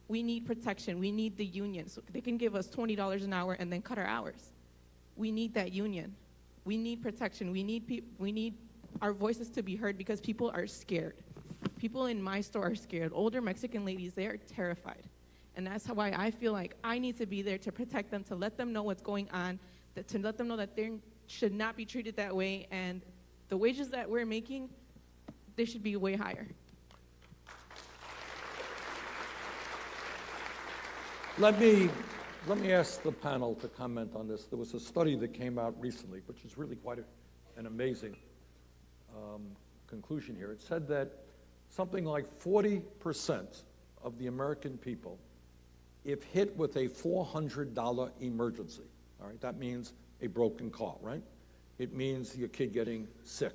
We need protection. We need the union. So they can give us $20 an hour and then cut our hours. We need that union. We need protection. We need our voices to be heard because people are scared. People in my store are scared. Older Mexican ladies, they are terrified. And that's why I feel like I need to be there to protect them, to let them know what's going on, to let them know that they should not be treated that way, and the wages that we're making, they should be way higher. Let me ask the panel to comment on this. There was a study that came out recently, which is really quite an amazing conclusion here. It said that something like 40% of the American people, if hit with a $400 emergency, all right, that means a broken car, right? It means your kid getting sick.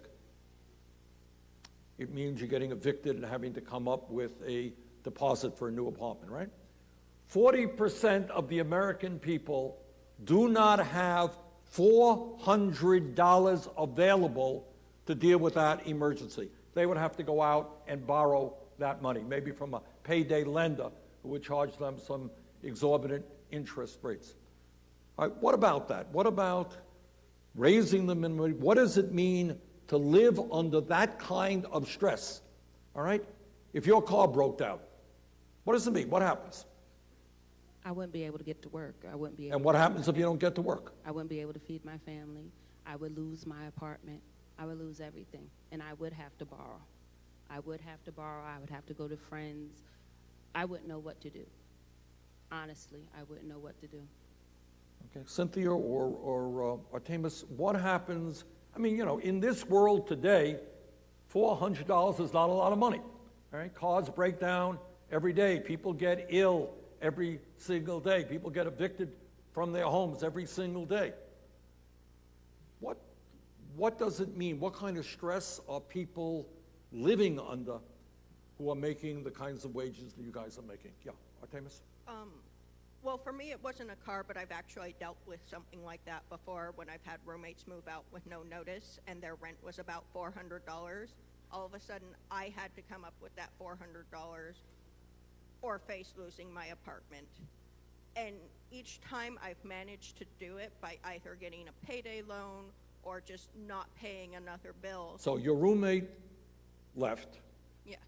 It means you're getting evicted and having to come up with a deposit for a new apartment, right? 40% of the American people do not have $400 available to deal with that emergency. They would have to go out and borrow that money, maybe from a payday lender who would charge them some exorbitant interest rates. All right, what about that? What about raising the minimum wage? What does it mean to live under that kind of stress? All right? If your car broke down, what does it mean? What happens? I wouldn't be able to get to work. I wouldn't be able And what happens if you don't get to work? I wouldn't be able to feed my family. I would lose my apartment. I would lose everything. And I would have to borrow. I would have to borrow. I would have to go to friends. I wouldn't know what to do. Honestly, I wouldn't know what to do. Okay, Cynthia or Artemis, what happens? I mean, you know, in this world today, $400 is not a lot of money. All right, cars break down every day. People get ill every single day. People get evicted from their homes every single day. What does it mean? What kind of stress are people living under who are making the kinds of wages that you guys are making? Yeah, Artemis? Well, for me, it wasn't a car, but I've actually dealt with something like that before when I've had roommates move out with no notice and their rent was about $400. All of a sudden, I had to come up with that $400 or face losing my apartment. And each time I've managed to do it by either getting a payday loan or just not paying another bill. So your roommate left. Yes.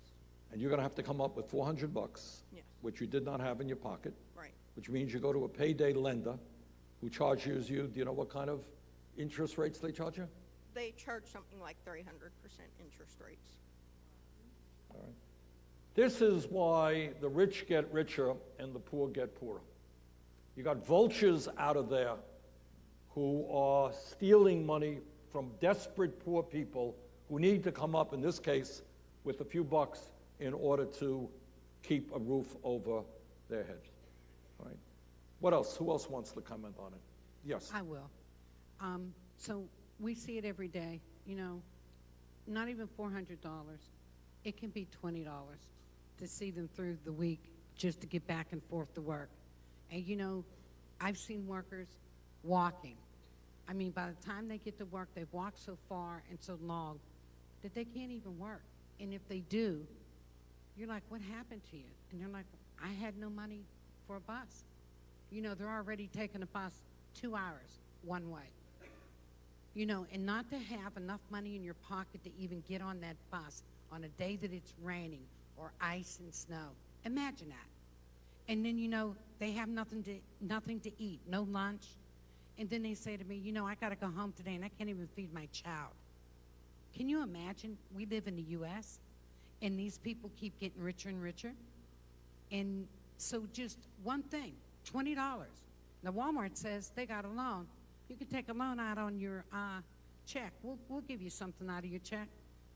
And you're going to have to come up with $400, Yes. which you did not have in your pocket. Right. Which means you go to a payday lender who charges you, do you know what kind of interest rates they charge you? They charge something like 300% interest rates. All right. This is why the rich get richer and the poor get poorer. You got vultures out of there who are stealing money from desperate poor people who need to come up, in this case, with a few bucks in order to keep a roof over their head. All right. What else? Who else wants to comment on it? Yes. I will. So we see it every day, you know, not even $400. It can be $20 to see them through the week just to get back and forth to work. And, you know, I've seen workers walking. I mean, by the time they get to work, they've walked so far and so long that they can't even work. And if they do, you're like, what happened to you? And they're like, I had no money for a bus. You know, they're already taking a bus 2 hours one way. You know, and not to have enough money in your pocket to even get on that bus on a day that it's raining or ice and snow. Imagine that. And then, you know, they have nothing to eat, no lunch. And then they say to me, you know, I got to go home today and I can't even feed my child. Can you imagine? We live in the U.S. and these people keep getting richer and richer. And so just one thing, $20. Now Walmart says they got a loan. You can take a loan out on your check. We'll give you something out of your check.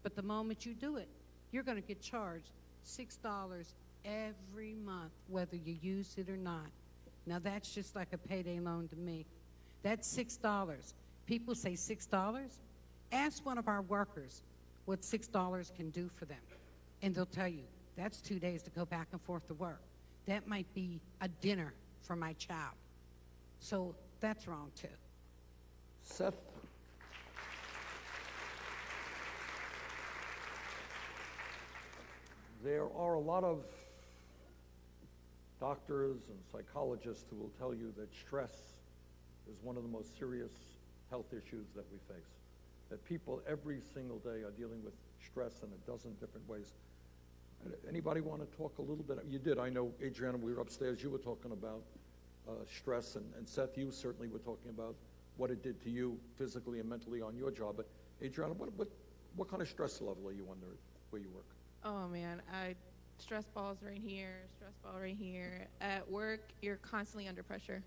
But the moment you do it, you're going to get charged $6 every month, whether you use it or not. Now that's just like a payday loan to me. That's $6. People say $6. Ask one of our workers what $6 can do for them. And they'll tell you, that's 2 days to go back and forth to work. That might be a dinner for my child. So that's wrong too. Seth, there are a lot of doctors and psychologists who will tell you that stress is one of the most serious health issues that we face. That people every single day are dealing with stress in a dozen different ways. Anybody want to talk a little bit? You did. I know, Adriana, we were upstairs. You were talking about stress, and Seth, you certainly were talking about what it did to you physically and mentally on your job. But Adriana, what kind of stress level are you under where you work? Oh man, stress balls right here, stress ball right here. At work, you're constantly under pressure.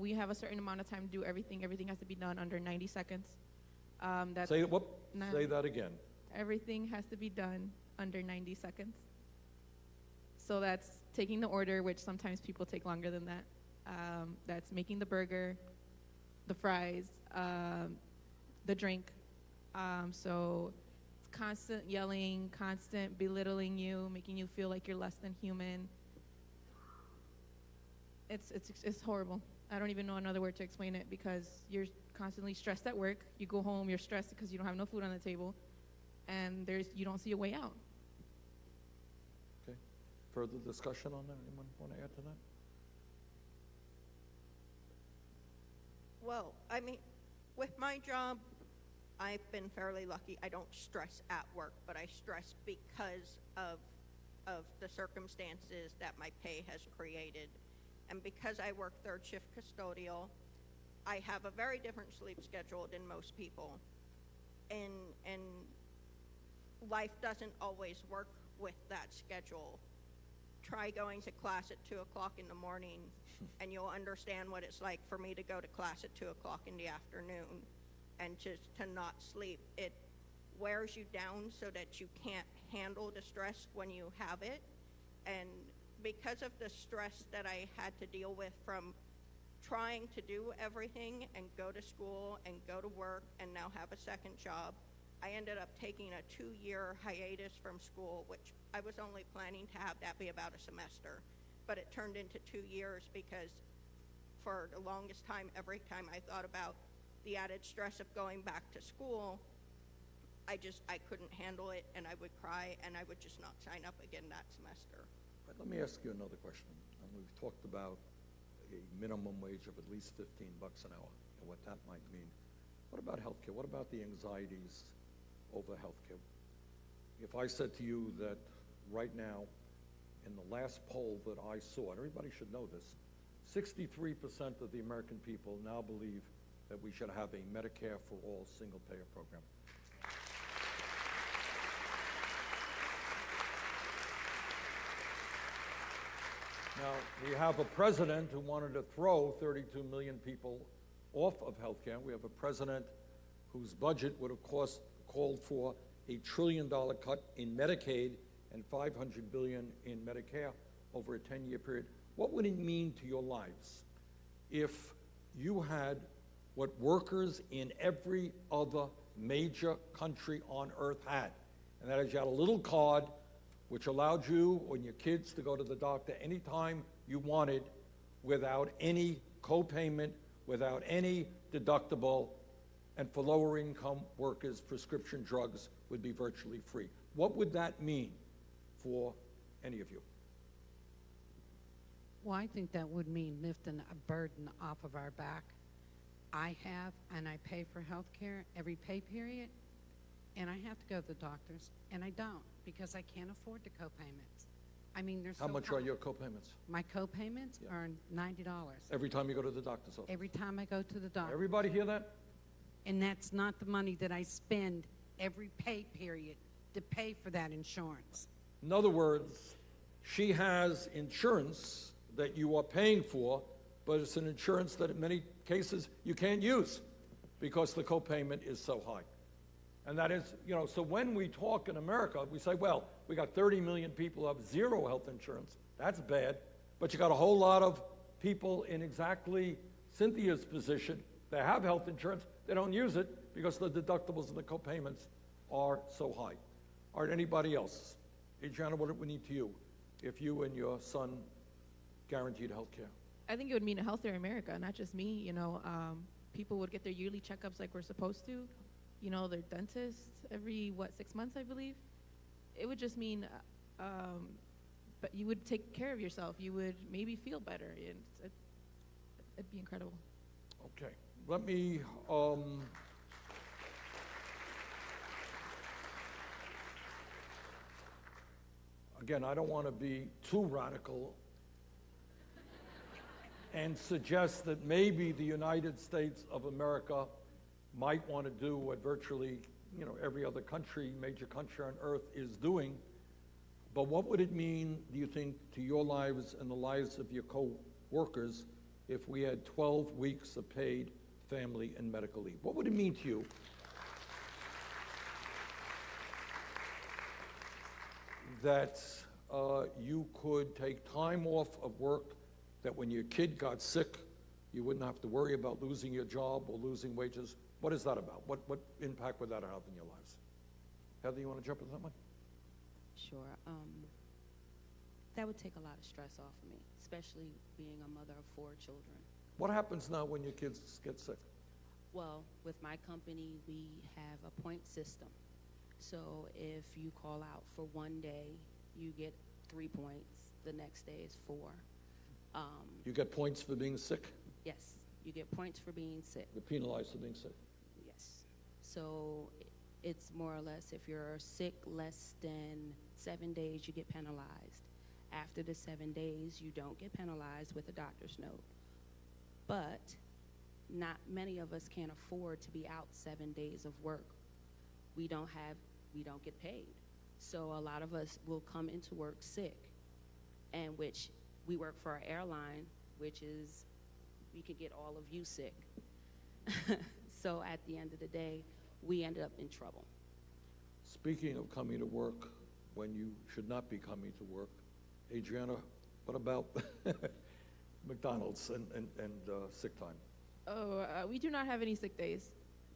We have a certain amount of time to do everything. Everything has to be done under 90 seconds. Say that again. Everything has to be done under 90 seconds. So that's taking the order, which sometimes people take longer than that. That's making the burger, the fries, the drink. So it's constant yelling, constant belittling you, making you feel like you're less than human. It's horrible. I don't even know another word to explain it because you're constantly stressed at work. You go home, you're stressed because you don't have no food on the table, and you don't see a way out. Okay. Further discussion on that? Anyone want to add to that? Well, I mean, with my job, I've been fairly lucky. I don't stress at work, but I stress because of the circumstances that my pay has created. And because I work third shift custodial, I have a very different sleep schedule than most people. And life doesn't always work with that schedule. Try going to class at 2 o'clock in the morning and you'll understand what it's like for me to go to class at 2 o'clock in the afternoon and just to not sleep. It wears you down so that you can't handle the stress when you have it. And because of the stress that I had to deal with from trying to do everything and go to school and go to work and now have a second job, I ended up taking a 2-year hiatus from school, which I was only planning to have that be about a semester. But it turned into 2 years because for the longest time, every time I thought about the added stress of going back to school, I couldn't handle it and I would cry and I would just not sign up again that semester. Let me ask you another question. And we've talked about a minimum wage of at least $15 an hour and what that might mean. What about healthcare? What about the anxieties over healthcare? If I said to you that right now, in the last poll that I saw, and everybody should know this, 63% of the American people now believe that we should have a Medicare for all single-payer program. Now, we have a president who wanted to throw 32 million people off of health care. We have a president whose budget would have called for a $1 trillion cut in Medicaid and $500 billion in Medicare over a 10-year period. What would it mean to your lives if you had what workers in every other major country on earth had? And that is, you had a little card which allowed you and your kids to go to the doctor anytime you wanted without any co-payment, without any deductible, and for lower income workers, prescription drugs would be virtually free. What would that mean for any of you? Well, I think that would mean lifting a burden off of our back. I have, and I pay for health care every pay period, and I have to go to the doctors, and I don't because I can't afford the co-payments. I mean, there's How much are your co-payments? My co-payments are $90. Every time you go to the doctor's office? Every time I go to the doctor. Everybody hear that? And that's not the money that I spend every pay period to pay for that insurance. In other words, she has insurance that you are paying for, but it's an insurance that in many cases you can't use because the copayment is so high. And that is, you know, so when we talk in America, we say, well, we got 30 million people who have zero health insurance. That's bad. But you got a whole lot of people in exactly Cynthia's position. They have health insurance. They don't use it because the deductibles and the copayments are so high. All right, anybody else? Adriana, what do we need to you if you and your son guaranteed health care? I think it would mean a healthier America, not just me. You know, people would get their yearly checkups like we're supposed to. You know, their dentist every, 6 months, I believe. It would just mean, but you would take care of yourself. You would maybe feel better. It'd be incredible. Okay, let me, again, I don't want to be too radical and suggest that maybe the United States of America might want to do what virtually, you know, every other country, major country on earth is doing. But what would it mean, do you think, to your lives and the lives of your co-workers if we had 12 weeks of paid family and medical leave? What would it mean to you? That you could take time off of work, that when your kid got sick, you wouldn't have to worry about losing your job or losing wages. What is that about? What impact would that have in your lives? Heather, you want to jump into that one? Sure. That would take a lot of stress off of me, especially being a mother of 4 children. What happens now when your kids get sick? Well, with my company, we have a point system. So if you call out for one day, you get 3 points. The next day is 4. You get points for being sick? Yes, you get points for being sick. You're penalized for being sick? Yes. So it's more or less if you're sick less than 7 days, you get penalized. After the 7 days, you don't get penalized with a doctor's note. But not many of us can afford to be out 7 days of work. We don't get paid. So a lot of us will come into work sick, and which we work for an airline, which is we could get all of you sick. So at the end of the day, we ended up in trouble. Speaking of coming to work when you should not be coming to work, Adriana, what about McDonald's and sick time? Oh, we do not have any sick days.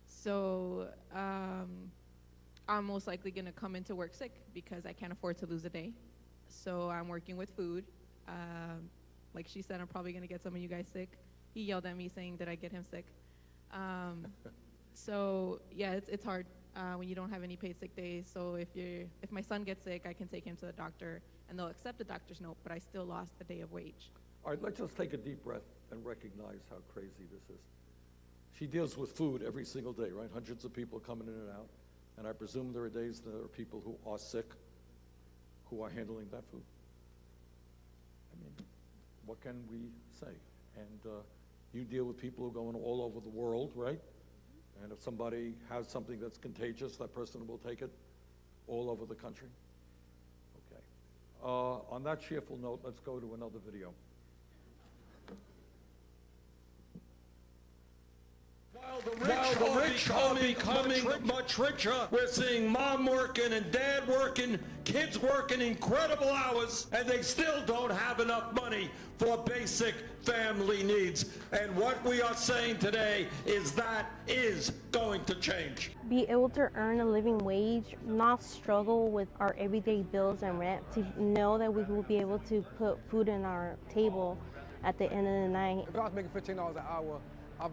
So I'm most likely going to come into work sick because I can't afford to lose a day. So I'm working with food. Like she said, I'm probably going to get some of you guys sick. He yelled at me saying that I get him sick. So yeah, it's hard when you don't have any paid sick days. So if my son gets sick, I can take him to the doctor and they'll accept the doctor's note, but I still lost a day of wage. All right, let's just take a deep breath and recognize how crazy this is. She deals with food every single day, right? Hundreds of people coming in and out. And I presume there are days there are people who are sick who are handling that food. I mean, what can we say? And you deal with people who are going all over the world, right? And if somebody has something that's contagious, that person will take it all over the country. Okay. On that cheerful note, let's go to another video. While the rich are becoming much richer, we're seeing mom working and dad working, kids working incredible hours, and they still don't have enough money for basic family needs. And what we are saying today is that is going to change. Be able to earn a living wage, not struggle with our everyday bills and rent, to know that we will be able to put food on our table at the end of the night. If I was making $15 an hour, I'll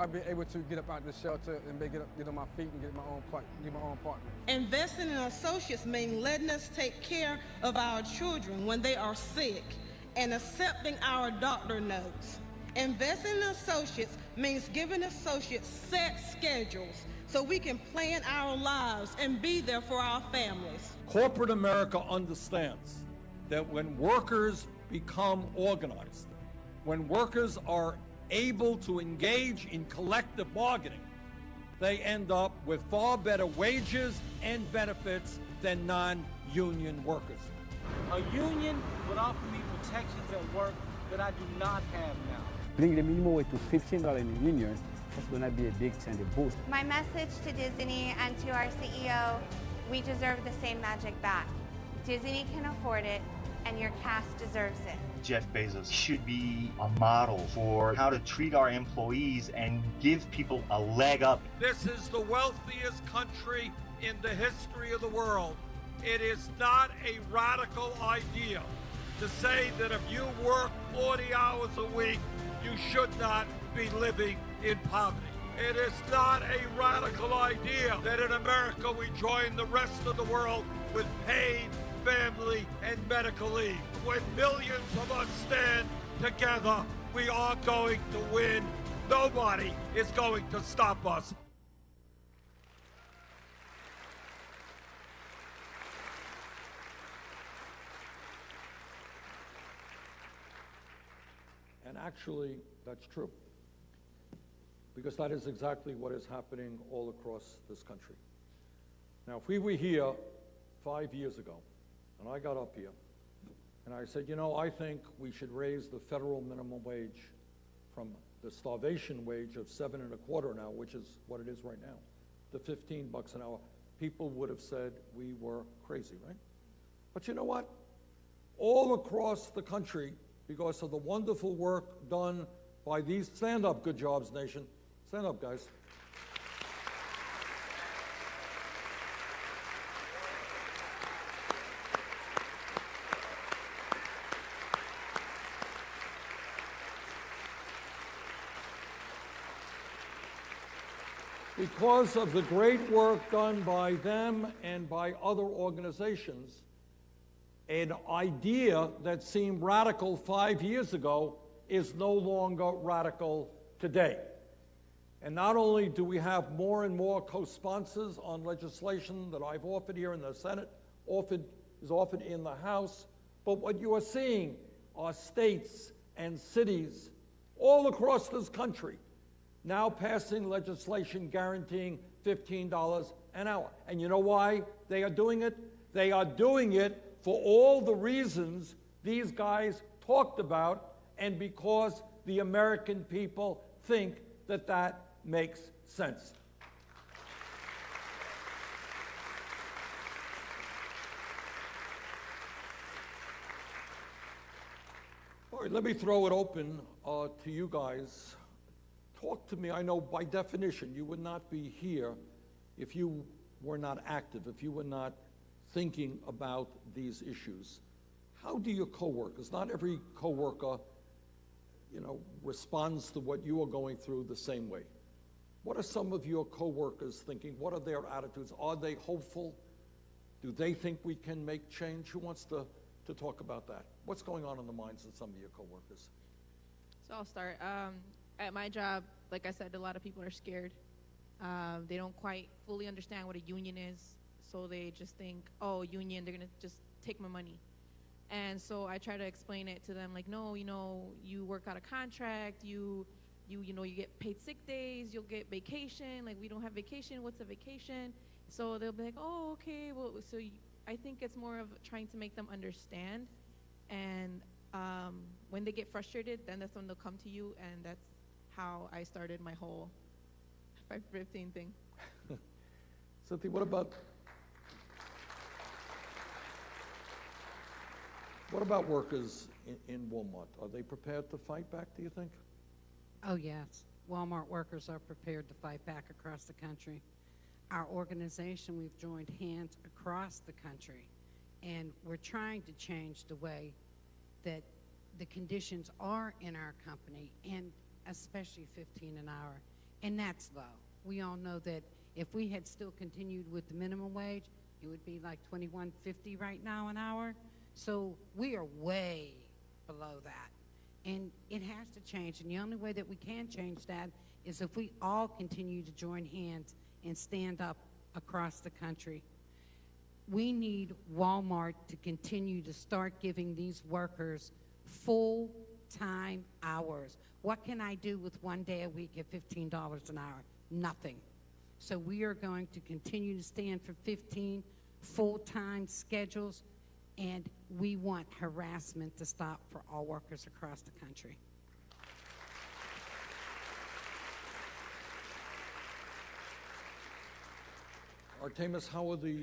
be able to get up out of the shelter and get on my feet and get my own apartment. Investing in associates means letting us take care of our children when they are sick and accepting our doctor notes. Investing in associates means giving associates set schedules so we can plan our lives and be there for our families. Corporate America understands that when workers become organized, when workers are able to engage in collective bargaining, they end up with far better wages and benefits than non-union workers. A union would offer me protections at work that I do not have now. Bring the minimum wage to $15 in the union, that's going to be a big change, a boost. My message to Disney and to our CEO, we deserve the same magic back. Disney can afford it, and your cast deserves it. Jeff Bezos should be a model for how to treat our employees and give people a leg up. This is the wealthiest country in the history of the world. It is not a radical idea to say that if you work 40 hours a week, you should not be living in poverty. It is not a radical idea that in America we join the rest of the world with paid family and medical leave. When millions of us stand together, we are going to win. Nobody is going to stop us. And actually, that's true. Because that is exactly what is happening all across this country. Now, if we were here 5 years ago, and I got up here, and I said, you know, I think we should raise the federal minimum wage from the starvation wage of $7.25 now, which is what it is right now, to $15 an hour. People would have said we were crazy, right? But you know what? All across the country, because of the wonderful work done by these, stand up, Good Jobs Nation, stand up, guys. Because of the great work done by them and by other organizations, an idea that seemed radical 5 years ago is no longer radical today. And not only do we have more and more co-sponsors on legislation that I've offered here in the Senate, is offered in the House, but what you are seeing are states and cities all across this country now passing legislation guaranteeing $15 an hour. And you know why they are doing it? They are doing it for all the reasons these guys talked about, and because the American people think that that makes sense. All right, let me throw it open to you guys. Talk to me. I know by definition you would not be here if you were not active, if you were not thinking about these issues. How do your coworkers, not every coworker, responds to what you are going through the same way. What are some of your coworkers thinking? What are their attitudes? Are they hopeful? Do they think we can make change? Who wants to talk about that? What's going on in the minds of some of your coworkers? So I'll start. At my job, like I said, a lot of people are scared. They don't quite fully understand what a union is, so they just think, oh, union, they're gonna just take my money. And so I try to explain it to them, like, no, you work out a contract, you get paid sick days, you'll get vacation. Like, we don't have vacation. What's a vacation? So they'll be like, oh, okay. Well, so I think it's more of trying to make them understand. And when they get frustrated, then that's when they'll come to you, and that's how I started my whole 515 thing. Cynthia, what about workers in Walmart? Are they prepared to fight back, do you think? Oh, yes. Walmart workers are prepared to fight back across the country. Our organization, we've joined hands across the country, and we're trying to change the way that the conditions are in our company. And especially 15 an hour, and that's low. We all know that if we had still continued with the minimum wage, it would be like $21.50 right now an hour. So we are way below that, and it has to change. And the only way that we can change that is if we all continue to join hands and stand up across the country. We need Walmart to continue to start giving these workers full-time hours. What can I do with 1 day a week at $15 an hour? Nothing. So we are going to continue to stand for 15 full-time schedules, and we want harassment to stop for all workers across the country. Artemis, how are the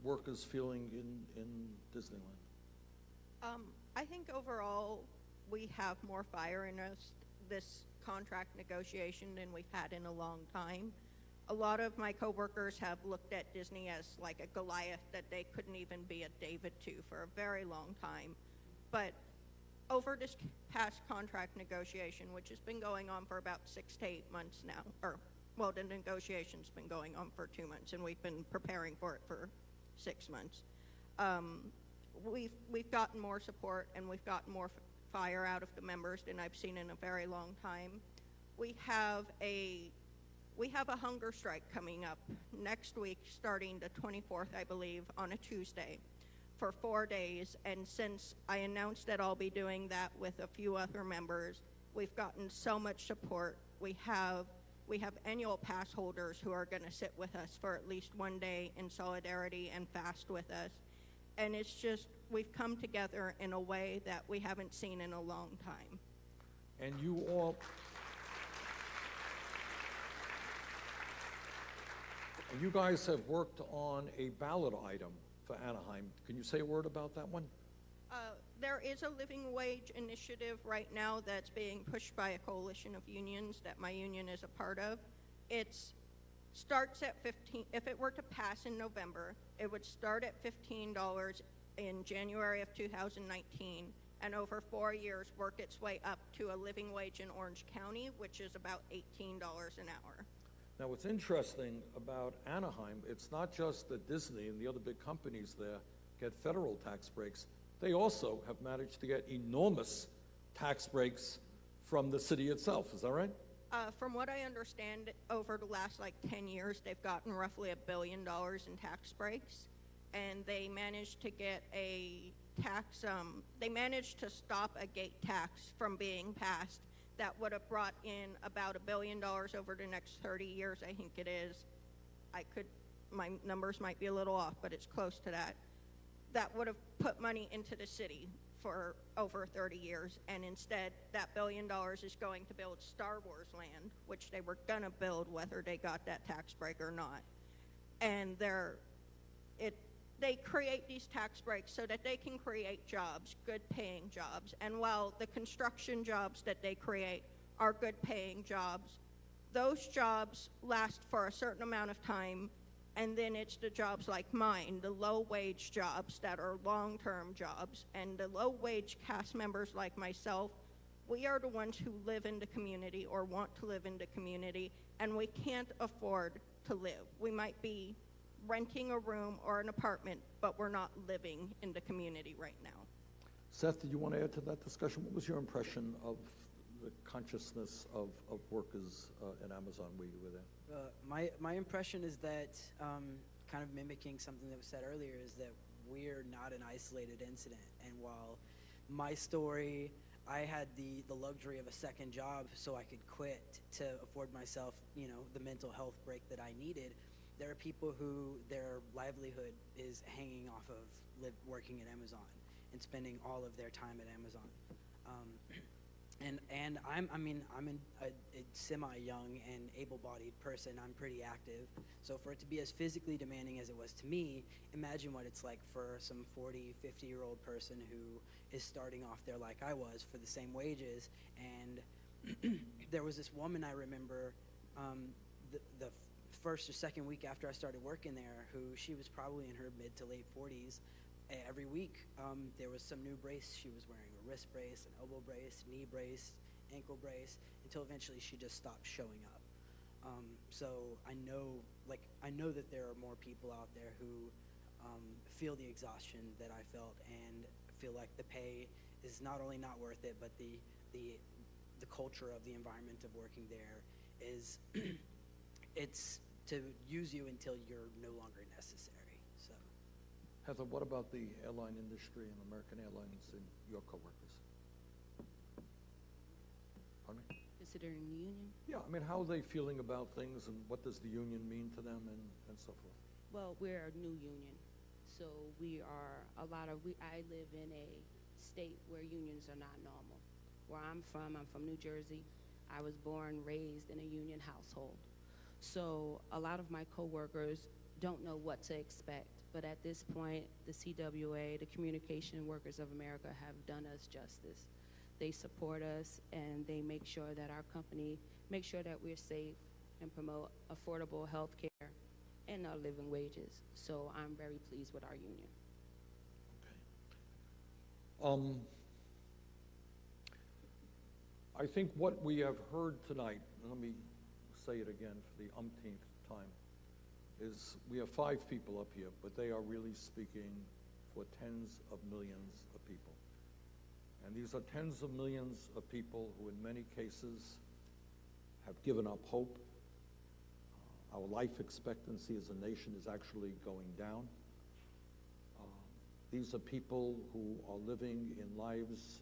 workers feeling in Disneyland? I think overall we have more fire in us this contract negotiation than we've had in a long time. A lot of my coworkers have looked at Disney as like a Goliath that they couldn't even be a David to for a very long time. But over this past contract negotiation, which has been going on for about 6 to 8 months now, or well, the negotiation's been going on for 2 months, and we've been preparing for it for 6 months. We've gotten more support, and we've gotten more fire out of the members than I've seen in a very long time. We have a hunger strike coming up next week, starting the 24th, I believe, on a Tuesday, for 4 days. And since I announced that I'll be doing that with a few other members, we've gotten so much support. We have annual pass holders who are going to sit with us for at least 1 day in solidarity and fast with us. And it's just, we've come together in a way that we haven't seen in a long time. And you guys have worked on a ballot item for Anaheim. Can you say a word about that one? There is a living wage initiative right now that's being pushed by a coalition of unions that my union is a part of. It starts at $15. If it were to pass in November, it would start at $15 in January of 2019, and over 4 years work its way up to a living wage in Orange County, which is about $18 an hour. Now, what's interesting about Anaheim, it's not just that Disney and the other big companies there get federal tax breaks. They also have managed to get enormous tax breaks from the city itself. Is that right? From what I understand, over the last 10 years, they've gotten roughly $1 billion in tax breaks, and they managed to get a tax, they managed to stop a gate tax from being passed that would have brought in about $1 billion over the next 30 years, I think it is. My numbers might be a little off, but it's close to that. That would have put money into the city for over 30 years, and instead that $1 billion is going to build Star Wars Land, which they were gonna build whether they got that tax break or not. And they create these tax breaks so that they can create jobs, good paying jobs. And while the construction jobs that they create are good paying jobs, those jobs last for a certain amount of time, and then it's the jobs like mine, the low-wage jobs that are long-term jobs. And the low-wage cast members like myself, we are the ones who live in the community or want to live in the community, and we can't afford to live. We might be renting a room or an apartment, but we're not living in the community right now. Seth, did you want to add to that discussion? What was your impression of the consciousness of workers at Amazon where you were there? My impression is that, kind of mimicking something that was said earlier, is that we're not an isolated incident. And while my story, I had the luxury of a second job so I could quit to afford myself, the mental health break that I needed, there are people who their livelihood is hanging off of working at Amazon and spending all of their time at Amazon. And I'm a semi-young and able-bodied person. I'm pretty active. So for it to be as physically demanding as it was to me, imagine what it's like for some 40, 50-year-old person who is starting off there like I was for the same wages. And there was this woman I remember the first or second week after I started working there, who she was probably in her mid to late 40s. Every week there was some new brace she was wearing, a wrist brace, an elbow brace, knee brace, ankle brace until eventually she just stopped showing up. So I know that there are more people out there who feel the exhaustion that I felt and feel like the pay is not only not worth it, but the culture of the environment of working there is it's to use you until you're no longer necessary. So, Heather, what about the airline industry and American Airlines and your coworkers? Pardon me? Considering the union? Yeah, I mean, how are they feeling about things, and what does the union mean to them, and so forth? Well, we're a new union, so I live in a state where unions are not normal. Where I'm from New Jersey. I was born, raised in a union household. So a lot of my coworkers don't know what to expect, but at this point, the CWA, the Communication Workers of America, have done us justice. They support us, and they make sure that our company make sure that we're safe and promote affordable health care and our living wages. So I'm very pleased with our union. I think what we have heard tonight, and let me say it again for the umpteenth time, is we have 5 people up here, but they are really speaking for tens of millions of people. And these are tens of millions of people who in many cases have given up hope. Our life expectancy as a nation is actually going down. These are people who are living in lives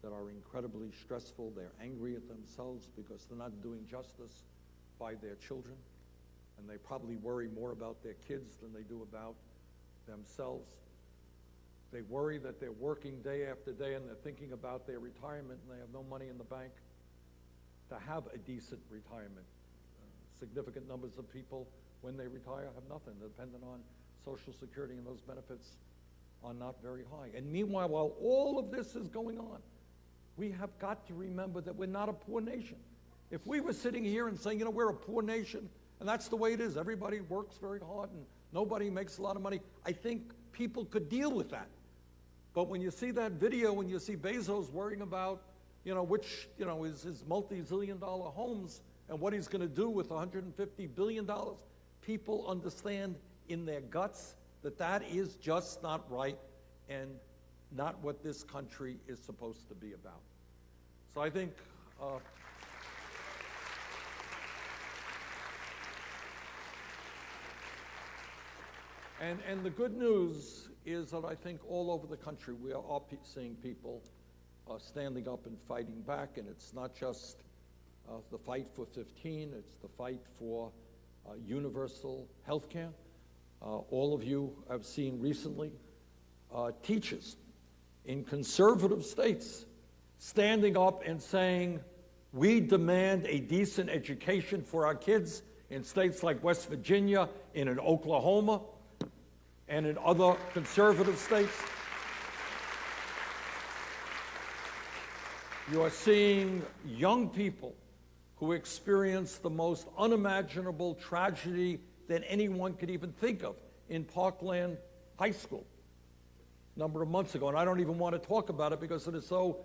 that are incredibly stressful. They're angry at themselves because they're not doing justice by their children. And they probably worry more about their kids than they do about themselves. They worry that they're working day after day and they're thinking about their retirement and they have no money in the bank to have a decent retirement. Significant numbers of people, when they retire, have nothing. They're dependent on Social Security, and those benefits are not very high. And meanwhile, while all of this is going on, we have got to remember that we're not a poor nation. If we were sitting here and saying, we're a poor nation, and that's the way it is, everybody works very hard and nobody makes a lot of money, I think people could deal with that. But when you see that video, when you see Bezos worrying about, which, his multi-zillion-dollar homes and what he's going to do with $150 billion, people understand in their guts that that is just not right and not what this country is supposed to be about. So I think and the good news is that I think all over the country we are seeing people standing up and fighting back, and it's not just the fight for 15, it's the fight for universal health care. All of you have seen recently teachers in conservative states standing up and saying, we demand a decent education for our kids in states like West Virginia, in Oklahoma, and in other conservative states. You are seeing young people who experience the most unimaginable tragedy that anyone could even think of in Parkland High School a number of months ago. And I don't even want to talk about it because it is so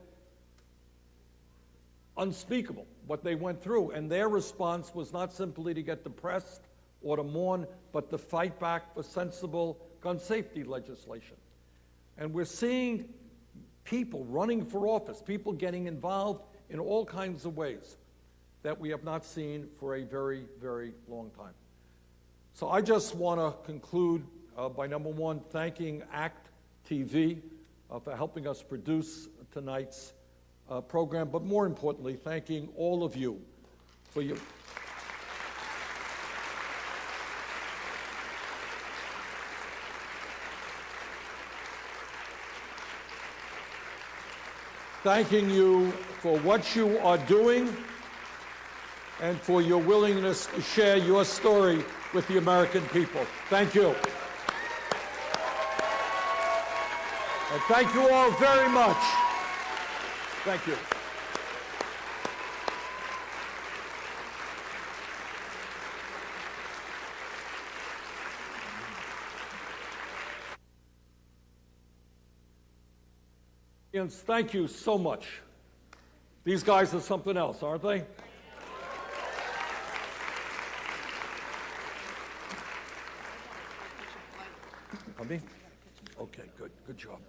unspeakable what they went through. And their response was not simply to get depressed or to mourn, but to fight back for sensible gun safety legislation. And we're seeing people running for office, people getting involved in all kinds of ways that we have not seen for a very, very long time. So I just want to conclude by, number one, thanking ACT TV for helping us produce tonight's program, but more importantly, thanking all of you for your... thanking you for what you are doing and for your willingness to share your story with the American people. Thank you. And thank you all very much. Thank you. Thank you so much. These guys are something else, aren't they? I mean, okay, good job.